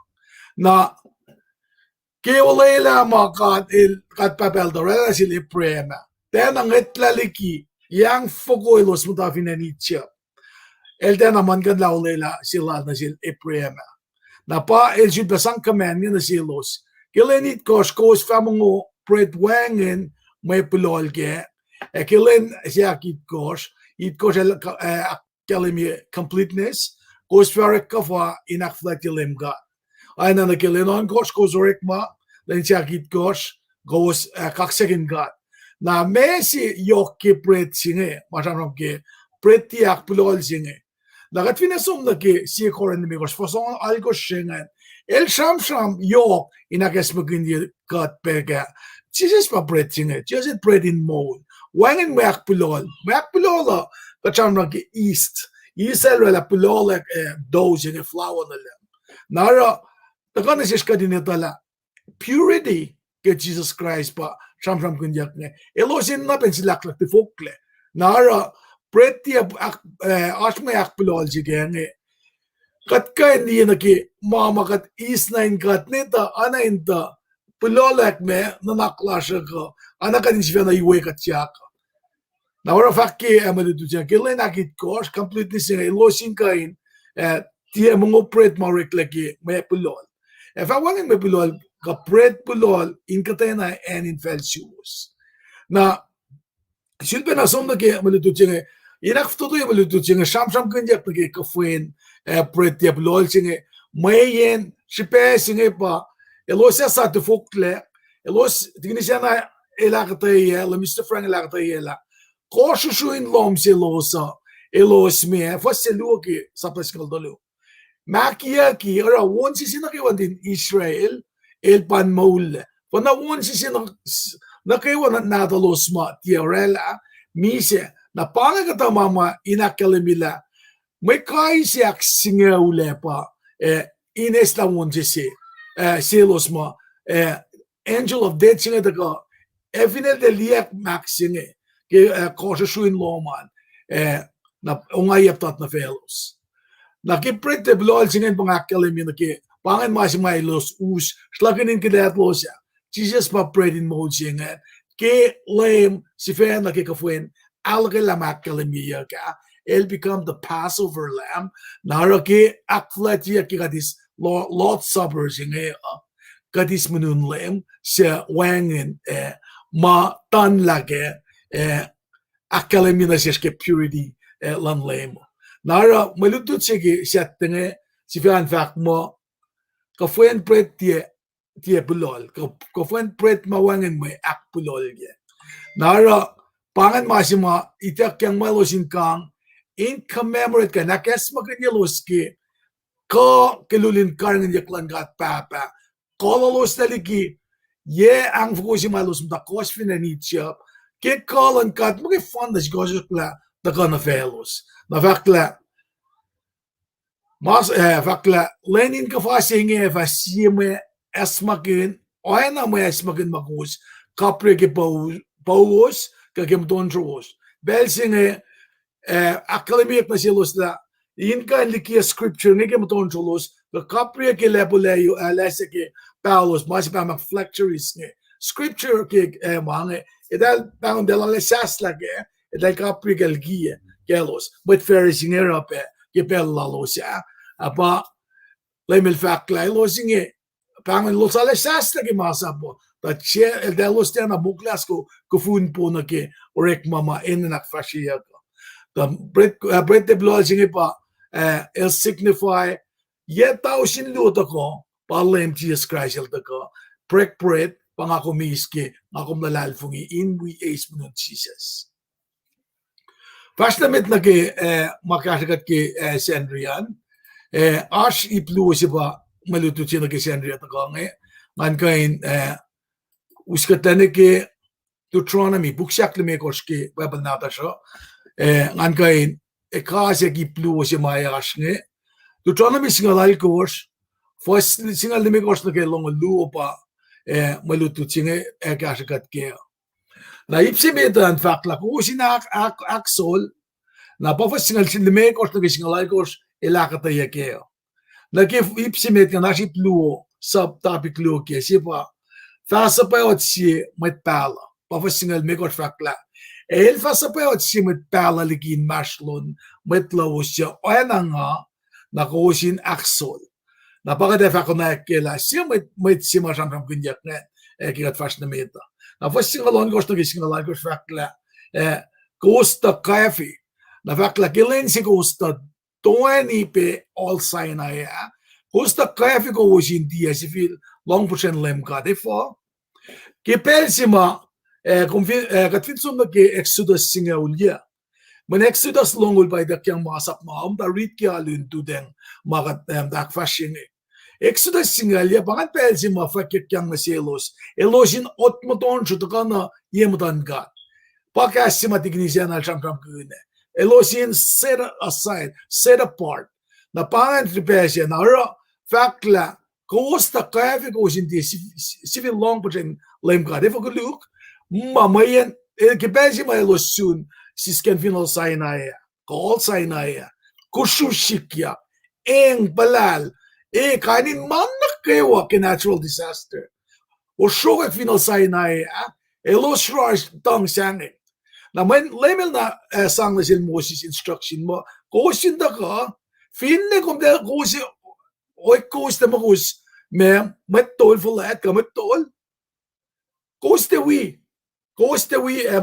na keolela makat il kat papel dorela sil iprema ten ang etlaliki yang fokoilos mutafinanicha el ten aman kan laulela sila na sil iprema na pa el jud basang kamen ni na silos kelenit kos famongo pret wangen may pulol ke kelen siakit kos it goes kalimi completeness goes for kafa inakflektilim God. Ayna na kilinon goes rekma then chakit goes kaksekin God. Na mesi yoki pret singe masamram ke preti akpulol singe. Nagat finasum na ke si koren mi goes fason algo singen el sham yok inakesmagin God pega. Jesus pa pret singe just pret in mode. Wangin makpulol kacham nag east la pulol dose in a flower na lem nara tagan is kadinetala purity ke Jesus Christ pa sham kunyak ne elosin na pen silak te fokle nara pretty asme akpulol jigene kat ka hindi na ki mama kat east nine kat neta ana inta pulolak me nanaklasha ko ana kadin siya na iwe kat yaka. Na ora fakki amadutuja kelen akit kos completely singa losin kain tie mongo pret marek lagi me pulol. If I want me pulol ka pret pulol in katena and in felsius. Na silpe na somda ke amadutuja inak ftoto amadutuja sham kanjak ke kafuen pret tie pulol singa mayen shipe singa pa elosa sa te fokle elos dignisana elakatay la Mr. Frank elakatay la Koshuin lom se losa elos me faseluki sa paskal dolo. Makia ki ora one si nakiwan din Israel el pan maul. Pana one si nakiwan na dalos ma tiarela mise na pangagata mama inakalimila. May kai siak singa ulepa ines la one si selos ma angel of death singa daga evine de liak max singa. Ke koshuin loman na ungayap tat na fellows Nakipret de blol singen pangakalim yun pangan masimay los shlaganin kidat los ya. Jesus pa pret in mo singen. Ke lame si fan nakikafuen algalamakalem ka. El become the Passover lamb. Naraki akflati akigadis Lord Supper singen. Gadis menun lem se wangen ma tan lage akalem yun siya purity lan lem. Nara malutut sige settinge si fan fact mo kafuen pret tie pulol kafuen pret mawangen mo ak pulol ye. Nara pangan masima itak yang malosin kang in commemorate ka nakes makanyeloski ko kelulin karngan yaklan gat papa kolalos taliki ye ang fukusi malos da kosfin anitya ke kolan kat mo ke fondas gojukla da kana felos na fakla mas fakla lenin ka fasinge fasime esmakin oina mo esmakin makus kapre ke paus ka kem dontros belsinge akademik na silos da inka likia scripture nige motoncholos the kapre ke lebuleyo alese ke Pahluh mas pa mag-flectories nge scripture ke mange edal bang de la lesas lage edal kapre ke gie gelos but ferrising Europe ke pellalos ya apa lemel fakla losinge bang los lesas lage masapo but che edal los tema buklasko kufun po na ke orek mama enak fashiya the bread de blood singe pa el signify yeta usin luto ko palem Jesus Christ el ko break bread pangako miski akom nalalfungi in we ace mo Jesus fast damit na ke makashagat ke Sendrian ash iplu si ba maluto si na ke Sendrian to ko ngan kain uskatane ke Deuteronomy buksak lime koski babal nata sho ngan kain ekase iplu si maya asnge Deuteronomy singalal course first singal lime course na ke long lupa maluto singe kashagat ke na ipsimeta an fakla ko sinak aksol na pa singal lime course na ke singalal course ilakata ya ke na ke ipsimet na ship luo sub topic luo ke sipa fasa pa ot si met pala pa singal me course fakla el fasa pa ot si met pala ligin mashlon met lawos siya oena nga nakosin aksol napakadef ako na kela siya may sima siyang kinyak na kikat fast na meta na first singalon ko gising na ko fakla costa cafe na fakla kilen si costa 20 pe all Sinai costa cafe ko wasin dia si fil long percent lem ka defo kipel sima katfitsum na ke exodus singa ulya men exodus longul by the kyang masak maam da rit kya lun tu den magat dak fashing exodus singalia pangan pel si ma fakir kyang maselos elosin otmoton chutkana yemutan gat pakas si matignisian al chamkam kune elosin set aside set apart na pangan tripesya na ra fakla costa cafe gosin di civil long putin lem gat if you look mamayen kipesi ma elosun Sisken final Sinai, call Sinai, Kushushikia, Eng Balal, kainin manak kayo ke natural disaster. O shogat final Sinai, elos rush tong sangin. Na men lemel na sang na sin Moses instruction mo, kosin da ka, finne kom da kosi, oi kos da makos, me tol fulat ka tol. Kos da we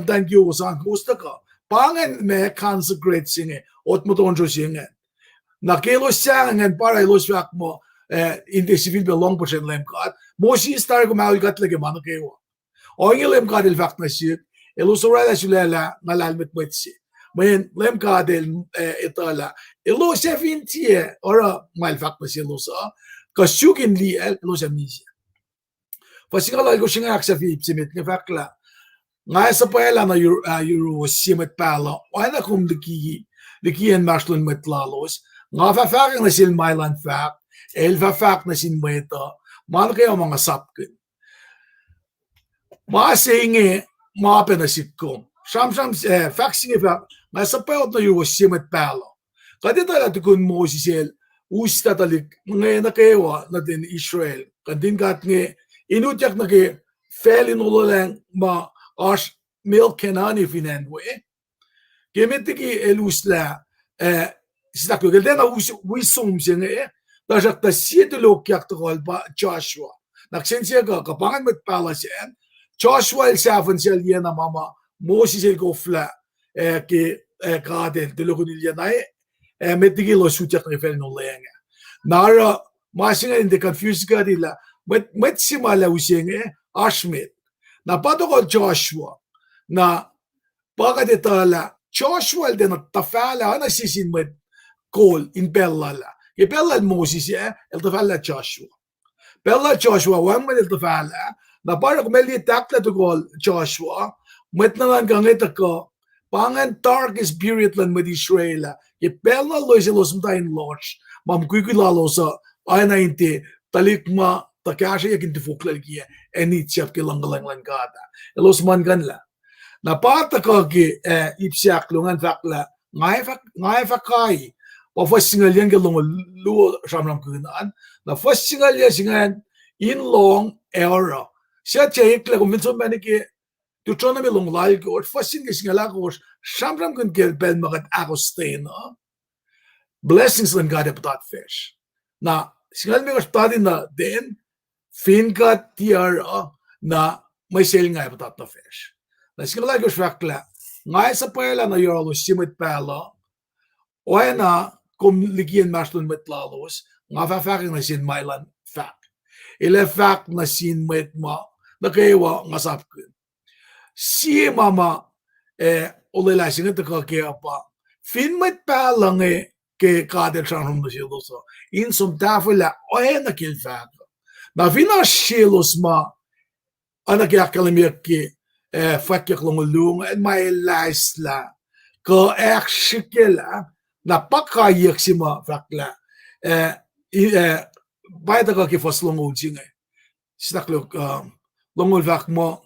thank you sang kos da ka. Pangan me consecrate singe otmotonjo singe na kelo sangen para los yak mo in the civil belong percent lem kat mosi star ko mal gat lege man kewo oing lem kat el fakt na shit elos ora la sulela malal met metsi men lem kat el etala elos efintie ora mal fakt na elos ka shukin li elos amisia pasigala ko singa aksa fi psimet ne fakla Nga sa pala na euro simet pala, wala kung likian maslon met lalos, nga fafak na sin mailan fak, el fafak na sin meta, man kayo mga sapkin. Maasingi, maapen na sitkom. Sham fak singi fak, nga sa pala na euro simet pala. Kadita tukun Mosesel usta talik ngayon na kayo natin Israel. Kadin kat nge inutyak na ke felin ulang ma as milk kenani finanwe. Kemetiki elusla staklo gelden wisum senge dajak ta siete lokyak to ba Joshua. Naksensia ka kapangan met palasen Joshua el seven sel yena mama Moses el gofla ke kadel de lokun yanai metiki lo sutyak na felin ulang. Nara masinga in the confused gadila met simala usenge ashmet. Na patokol Joshua na pagkatitala Joshua el den tafala ana sisin met call in Bellala. Ke Bellal Moses el tafala Joshua. Bella Joshua wan met el tafala na para kumeli takla to call Joshua met na lang gangeta ko pangan darkest period lan met Israel. Ke Bella loiselos mtain lodge mam kuikilalo sa aina inte talikma takasha yakin tifukla kia eni chap ke lang gada. Elos man ganla. Na pata ko ki ipsiak lungan fakla ngai fakai pa fasingal yang ke long lu samram kunan na fasingal ya singan in long era sia chek la kuminso manike Deuteronomy long lal ko fasingal singala ko samram kun ke bel magat agostena blessings lan God about fish. Na singal me ko na den finka tiara na may sel nga about the fish. Na singal ko fakla ngai sa pala na yoro simit pala o na kum ligien maslun met lalos nga faking na sin mailan fak. Ile fak na sin met ma na kaywa nga sapkun. Si mama olela singa to ka pa fin met pala nge ke kader chanum na siloso in som tafela o na kil fak. Na vina shilos ma ana kaya kalimiyaki fakyak lumulung at may laisla ko ekshikela na pakayak si ma fakla bayda ka ki faslong ujing staklo longol vak mo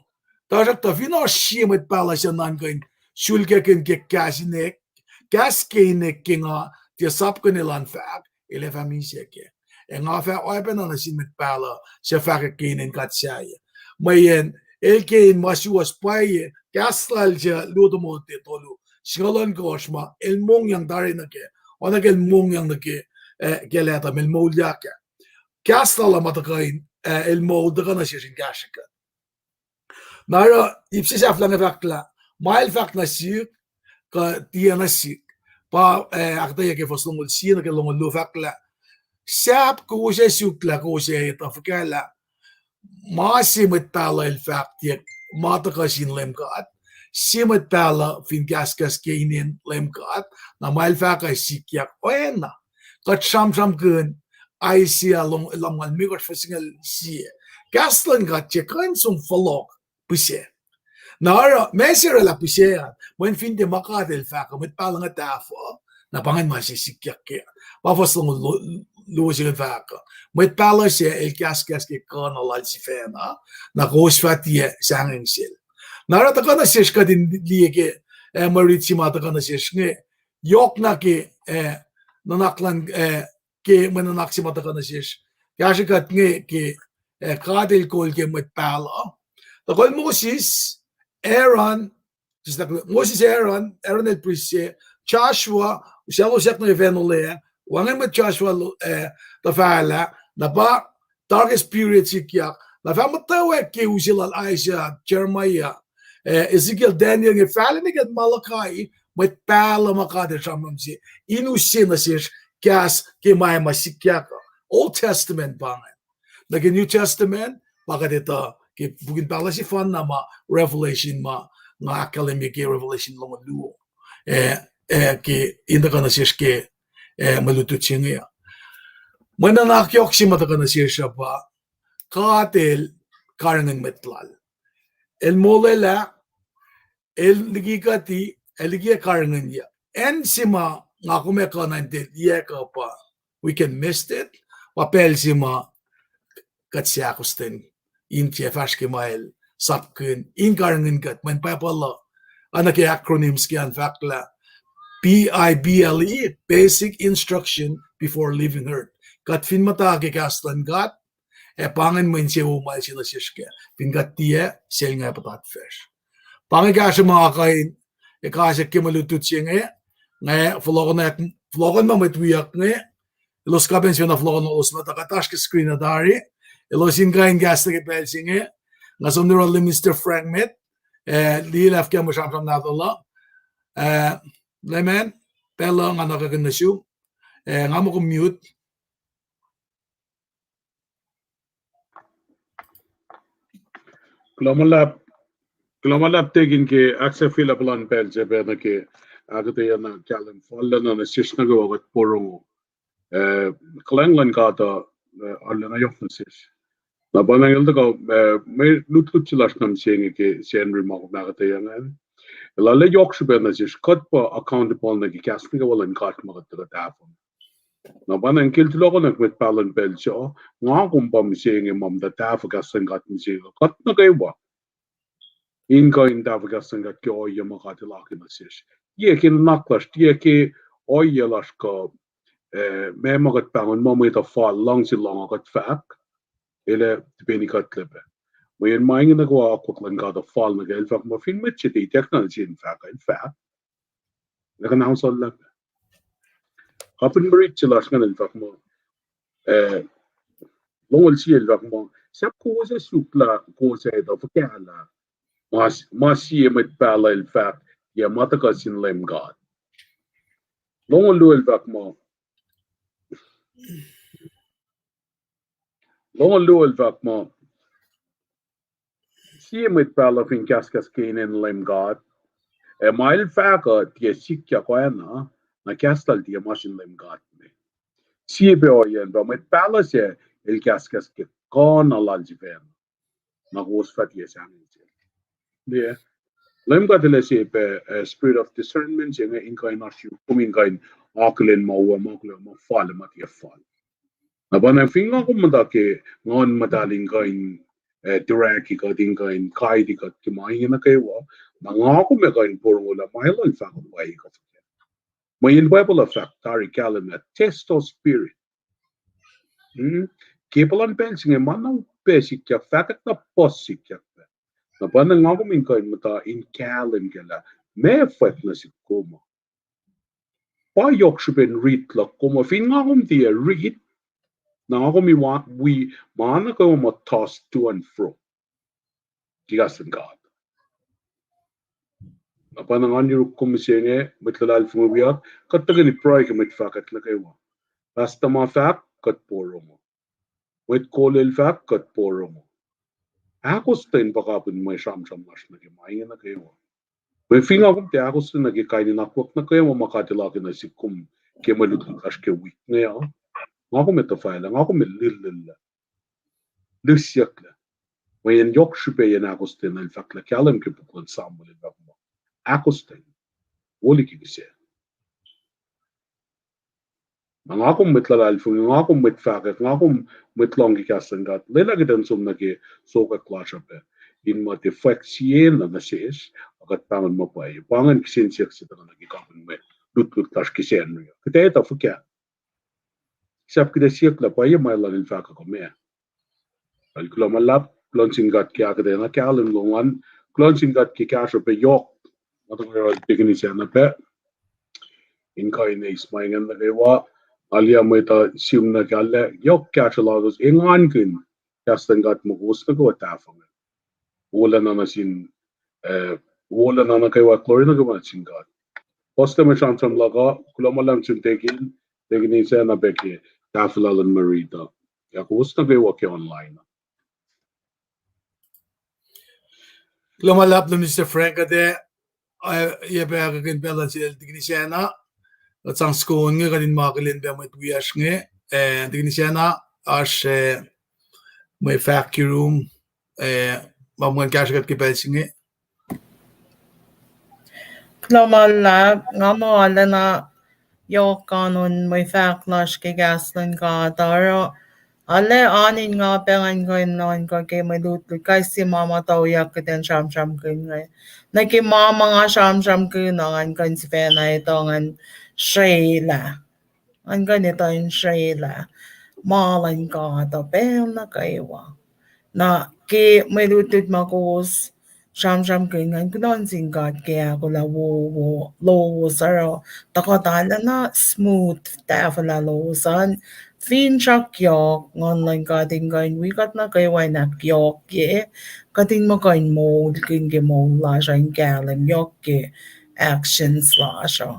tarak ta vina shimet pala siya nangain shulkekin ke kasinek kaskinek kinga ti sap ko nilan fak ile famisya ke nga fa open na simet pala siya fakakinin katsaya mayen elkein masuas paye kaslalja ludomote tolu singalon koshma el mongyang darinake onak el mongyang nake geleta mel moljaka kastala matakain el molda kana shishin gashika nara ipsis aflanga fakla mail fakna sik ka tiana sik pa akta yake foslongol sina ke longol lu fakla sap ko se sukla ko se tafkala Masimit pala el faktiek matakasin lemkat. Simit pala fin gaskas kainin lemkat. Na mail fakay sikyak oena. Kat sham kun ay siya longan migot fasingal siya. Gaslan kat chekain sum falok pusye. Nara mesira la pusye. When fin de makat el fakay mit pala nga tafo. Na pangan masisikyak kaya. Pafas long luosin vaka. Met pala siya el kaskas ke kanal al si fena na kosfatie sanging sil. Nara ta kana siya ka din liye maritima ta kana siya nge yok na ke nanaklan ke mananaksima ta kana siya. Kasi kat nge ke kadel kol ke met pala. Ta kol Moses Aaron Aaron el priest Joshua siya lo siya na evenolea wangan met Joshua ta fala na ba darkest period sikyak na fa matawe ke usilal Aisha Jeremiah Ezekiel Daniel nge fala ni gat Malachi met pala makade chamamsi inusin na siya kas ke may masikyak Old Testament bangan na New Testament bakadeta ke bugin pala si fan na ma Revelation ma nga academic Revelation long luo ke inda kana siya ke malututsinga mananakyok si matakana siya pa katel karangan metlal el Molwelah el ligikati el ligia karangan ya en sima nga kumeka nantil yeka pa we can miss it papel sima katsiakusten in tiefaske mael sapkun in karangan kat man papala anak acronyms kian fakla BIBLE, basic instruction before leaving Earth. Kat fin mata ke kastan gat, pangan mo inse umal sila sishke. Fin gat tiye, sel nga patat fish. Pangan kasha mga kain, kasha kimalutut siya nga, vlogen mo met wiyak nga, ilos kapen siya na vlogen mo ulos matakatash ke screen na dari, ilos in kain gas na kipel siya nga sumniro li Mr. Frank Mwet, li laf kya mo siyam natala, lemen, pelo nga nakakandasyo, nga mo ko mute. Glomalap tegin ke akse fila plan pel je bena ke agate yana kalen fallen na sishna go gat porungo klanglan kata alna yofna sish na bana yelda go me lututchilash nam senge ke senri mag nagate yana la le yokshu bena sish katpa accountable na ke kasni go walan kat magat ta tafon na bana enkil tlogonak met palan pel jo nga kumpam senge mam da tafa kasan gat senge kat na kaywa Ingoin dafagassan gat ke oya magati lakin asish. Kin naklash, ke oya lashka me magat bangun moment of fall langs long agat fak ele tibeni gat klippe. Maar in mijn na gwa akutlan gat of fall na gel fak ma fin mitche di technology in fak. Na kan haus alla. Happen bridge lash kan fak ma longol siel fak ma. Sap koze supla koze da fakala. Masih met pala il fact ya mataka sin lem god. Long lu el fact mo. Long lu el fact mo. Si met pala fin kaskas kinen lem god. Mail fact dia sikya ko na kastal dia masin lem god me. Si be oyen ba met pala se el kaskas ke kon alaljiven. Na gos fat yes anin. Yeah. Lem got the spirit of discernment, yung inkain asyu, kuminkain aklin mawa fall mati fall. Naban ang finga ko madake ngon madaling kain direct ka din kain kai di ka kumain na kayo mga ko me kain puro wala mailon fa ko way ko. May in Bible effect tari kalam na testo spirit. Kepalan pensing e manang basic ya fakat na posik ya. Na banang nga kuminkain mata in kalim gala me fat na si kuma. Pa yok ben read la kuma fin nga dia read na nga kumi we mana ko mo toss to and fro. Tigasan God. Na banang anyo kumisenge mitlalal fumubiyat katagan ni pray ka mit fakat la kayo. Basta ma fak kat poro mo. With kolel fak kat poro mo. Ako stain pakapun may sham nash na kimain na kayo. May finga kung te ako stain nagikain na kwak na kayo makatilakin na si kum ke malutong kash ke week na ya. Nga ko metafay lang, ako may lilila. Lusyak la. May yan yok shupe yan ako stain na ilfak la kalam ke puklan sambol ilfak mo. Ako stain. Wali kikise. Nga akong mitlalalfung, nga akong mitfakit, nga akong mitlongi kasangat, lalagitan sum nagi soka klasya pe. In mo defeksyen na nasis, agat pangan mo pa iyo. Pangan kisinsiyak sita na nagikapan mo, lut klash kisen mo. Kita ito fukya. Sap kita siyak la pa iyo, may lalil faka ko me. Alkula malap, klonsingat kya kada na kyalim lungan, klonsingat ki kasya pe yok. Matang yung tiginisya na pe. Inka ina ismaingan na kayo alia meta sium na kalla yok catalogus ingan kin kastangat mogos na go tafang wala na nasin wala na kay wa chlorine go matsin gat posta me chantam laga kulamalang suntegin tegin sa na beke taflalan marita ya kos na kay wa ke online Lumalap na Mr. Frank ade ya ba ka kin pela si Tignisena at sang skon nga kadin makilin ba may tuyas nga Tignisena as may factory room mamungan kasya kat kipelsi nga Klomalab nga mo ala na yok kanon may faklash ke gaslin ka daro Ale anin nga pengan ko non ko kay madutlo kay si mama tao yak kiten sham ko ngay. Naki mama nga sham ko ngan kan si pena ito ngan Sheila. Ang ganito yung Sheila. Malan ka to pen na kaywa. Na ki madutlo makos sham ko ngan kunon singkat kaya ko la wo lo saro takotala na smooth tafala lo san. Fin siya kyok ngon lang kating kain wikat na kay why na kyok ye kating mo kain mo kin ge mo la siya in galang yok ge actions la siya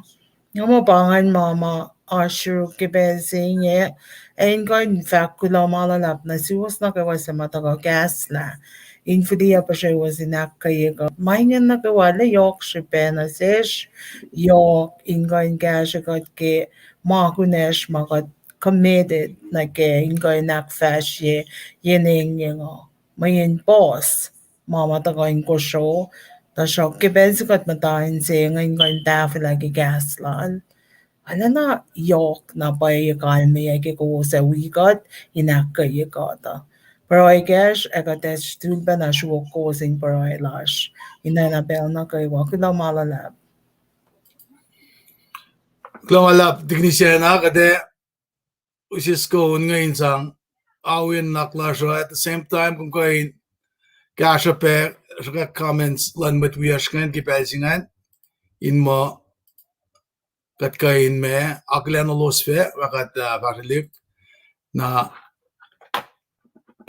nga mo pangan mama asure ke besing ye ein kain fakula malalap na siwas na kay sa mata ka gas la infidia pa siya was inak kay ka maingan na kay wala yok siya pena sesh yok ingain gas ka ke makunesh makat committed na ke ingoy nak fash yening yung mayin boss mama ta going ko show ta show ke bensi kat matain se ngayon ko yung tafi lagi gas lan ala na yok na pa yung kalmi ay ke ko sa wikat inak kayo ka ta pero I guess I got that student ba na show ko sing pero I lash ina na pel na kayo wako na malalab Klamalap technician na kade usis ko ngayon sang awin naklasho at the same time kung kain kasha pe saka comments lan met wiashkan ki pelsingan in mo kat kain me aklan losfe wakat varilip na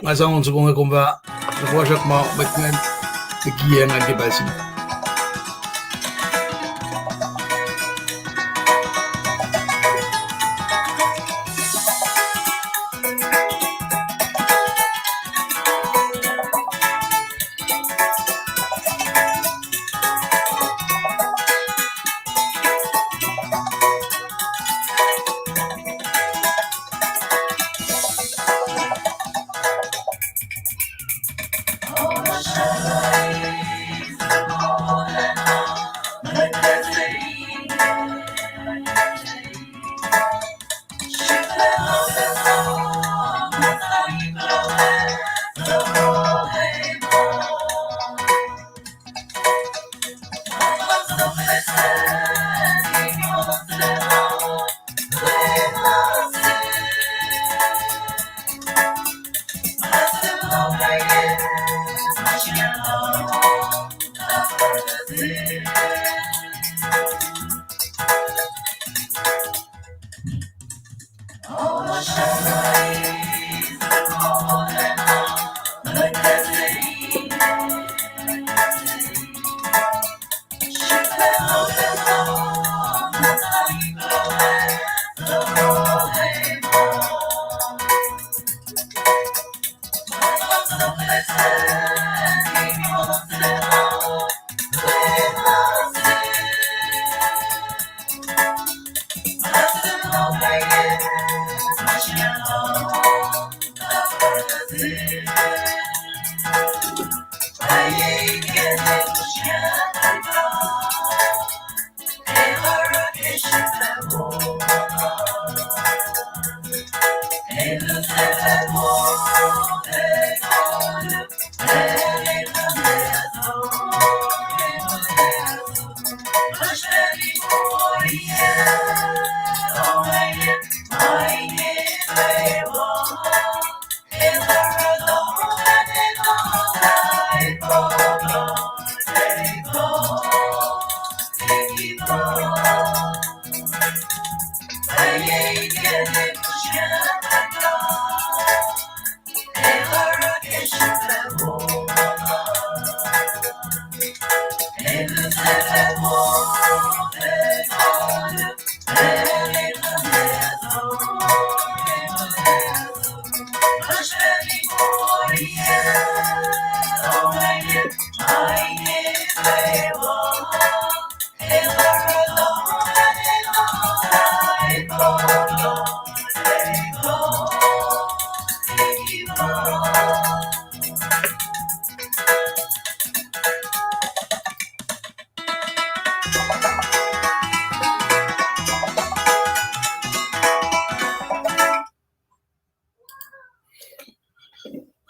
masang unsa kung kumba nakwasak mo metngan tigiyan ki pelsingan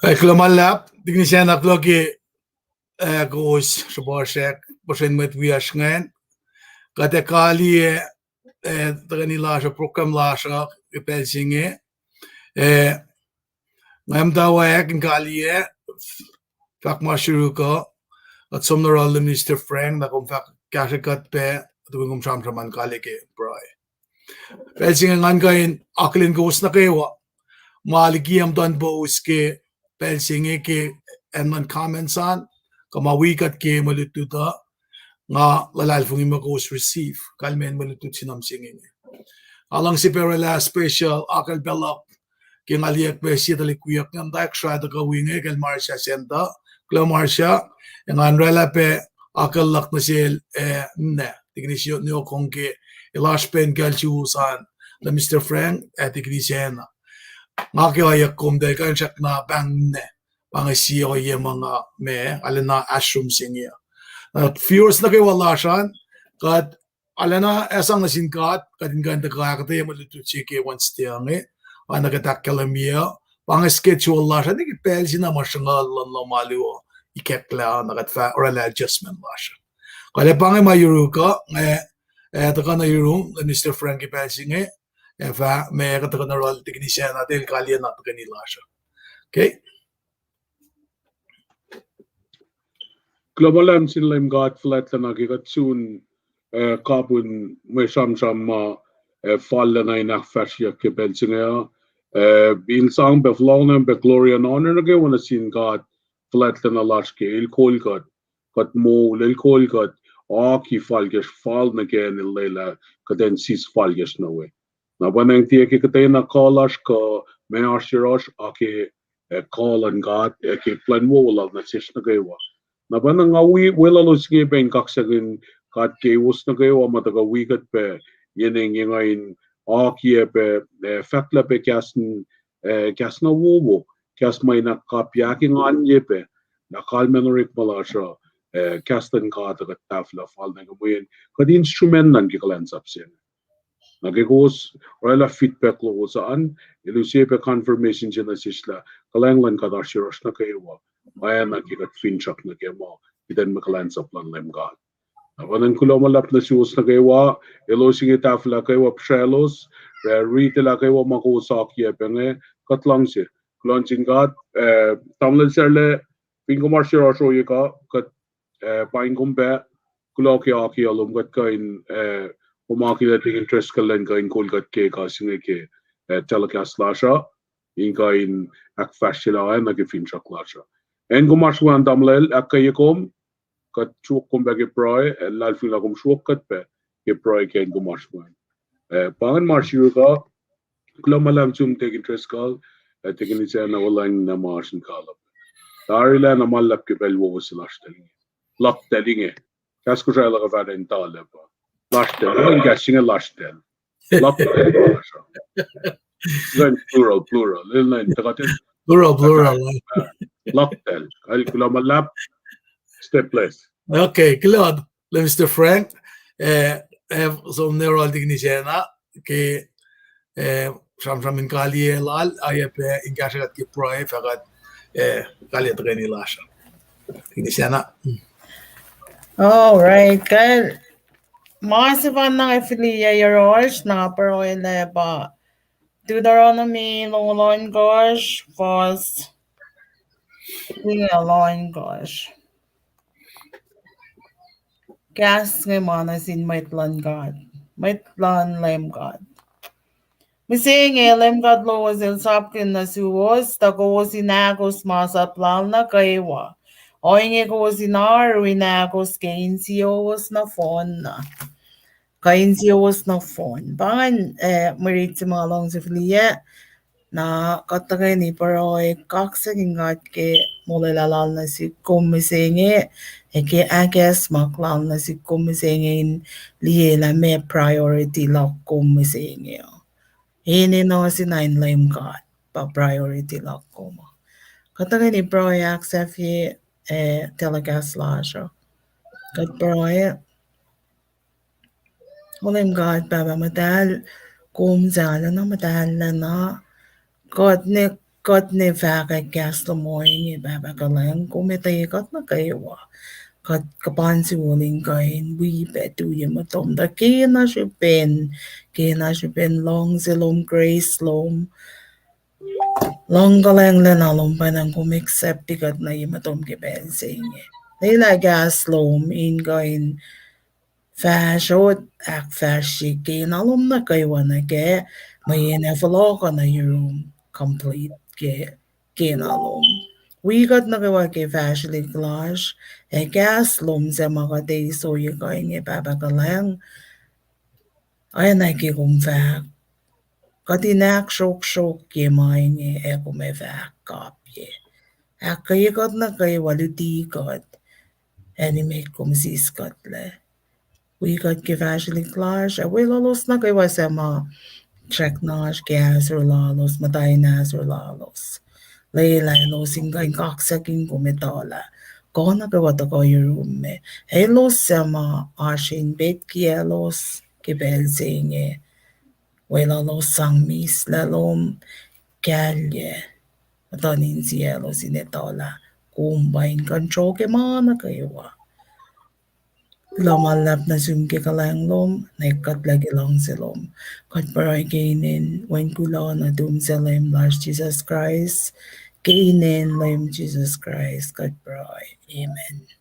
Klomalap, tignisyan na kloki goes shaboshek, boshen met wiashnghen, kate kali tagani lasha program lasha ipelsinge, ngam dawek kali fak mashuruko, at some roll Mr. Frank na kung fak kashikat pe, tugong shamshaman kali ke bray. Pelsinge ngan kain aklin goes na kewa, maliki am don boos ke pelsinge ke enman comments kamawikat ke malututa nga lalal fungi magos receive kalmen malutut sinam singing alang si perela special akal belak ke ngaliak be si dali kuyak ngam dak shada ka winge kel marsha senda klo marsha ngan rela pe akal lak nasil ne tignisyo nyo kongke ilash pen galchu san the Mr. Frank tignisena ngake ayak kum de kan chak na bang ne pangisi o ye mga me alena ashroom singya viewers na kay wala shan kad alena esang nasin kat kadin kan da kaya kate malutu chike once tiange ana katak kalamia pang schedule la shan ni pel sina mashangal lo maluo ikekla na kat fa oral adjustment la shan kale pang mayuruka da kana yurung Mr. Frankie Pelsinge fa me ka kana role technician natin kalya na kanila shan okay. Global sin lem gat flat na gat soon kapun me sham ma fall na ina fascia ke Pelsinge in sang be flona be glory and honor na ge wana sin gat flat na lashke il kol gat mo il kol gat ki falges fall na ge in lela kaden sis falges na we na banang tie ke kate na kolash ko me ashirosh ake call and gat ke plan wo la na sis na ge wa na banang awi wela lo sige ben kaksagin kat ke us na ge wa mataga wi gat pe yening yengain aki pe fakla pe kasna wo kas mai na kapya ki ngan ye pe na kal menorik malasha kastan ka ta tafla fal na gwen kad instrument nan ki kalan sapsen na ge gos rela feedback lo saan ilusie pe confirmation jena sisla kalanglan ka da shirosh na kewa aya na ki kat finchak na ke mo idan makalan saplan lem god Awanan kulo malap na siwas na kaywa, ilo sige tafla kaywa pshelos, rite la kaywa makusak ye penge, katlang si. Kulon singat, tamlan serle, pingo marshiro show ye ka, kat paing kumpe, kulo ki aki alum kat kain, umaki la ting interest ka len kain kul kat ke ka singe ke telecast lasha, in kain ak fashila ay nagifin siya lasha. En kumarswan tamlel, ak kayakom, kat chuk kum be ke proy lal fila kum chuk kat pe ke proy ken kum marshman pangan marshiru ka klo malam chum take interest call take ni cha na online na marshin kala darila na malap ke bel wo slash teling lock teling kas ku jala ga vaden tale pa lash tel en gashing a lash tel lock tel plural len tagaten Plural. lock tel al klo malap step less. Okay, klart. Mr. Frank, som neural techniciana, ke fram kali lal, ayep ingashat ke proy fakat kali treni lasha. Techniciana. All right, good. Masivan ng affiliate Yarosh na pero ba Deuteronomy Lolon Gosh was Lolon Gosh. Gas ngemanas in Maitlan God. Maitlan Lem God. Mising Lem God lo was el sapkin na suwas, tako was inagos masaplan na kaiwa. Oinge ko was inar, winagos kainsio was na phone na. Kainsio was na phone. Bangan marit sa mga long sa filiya na katagay ni paroy kaksa kingat ke Molwelah na si kumisenge ke agas maklan na si kumisenge liye la me priority la kumisenge ini no si nine lime god pa priority la kuma katagay ni paroy accept ye telegas la siya kat paroy Olim god baba madal kum zala na madal na God ne got ne vaga gas the moing baba galang kumete got na kaiwa got kapansi woling kain we betu yamatom da kena she ben long zilom grace lom long galang lenalom panang kum accept got na yamatom ke ben singe nila gas lom in kain Fashot ak fashi kinalom na kaiwa na ke may nefalo na yung complete ke kinalom. We got na kaiwa ke fashli clash e gas lom sa mga day so yung kain e babagalang ay na ki kumfak. Katinak shok ke main e kume fak kap ye. Ak kaya got na kaiwa luti got anime kumsiskat le. We got givashli clash, a wilalos na kay wasema check nash gas or lalos, matay nas or lalos. Layla los ingay kaksaking kumitola. Ko na kay wata ko yung me. Helos sama ashin bet kielos kibel singe. Wilalos sang mis lalom kalye. Matanin sielos inetola. Kumbain kancho ke mana kayo wa. Lamalap na sumke kalanglom, nekat lagi lang silom. Kat paray kainin, when kula na dum salim lash Jesus Christ, kainin lim Jesus Christ, kat paray. Amen.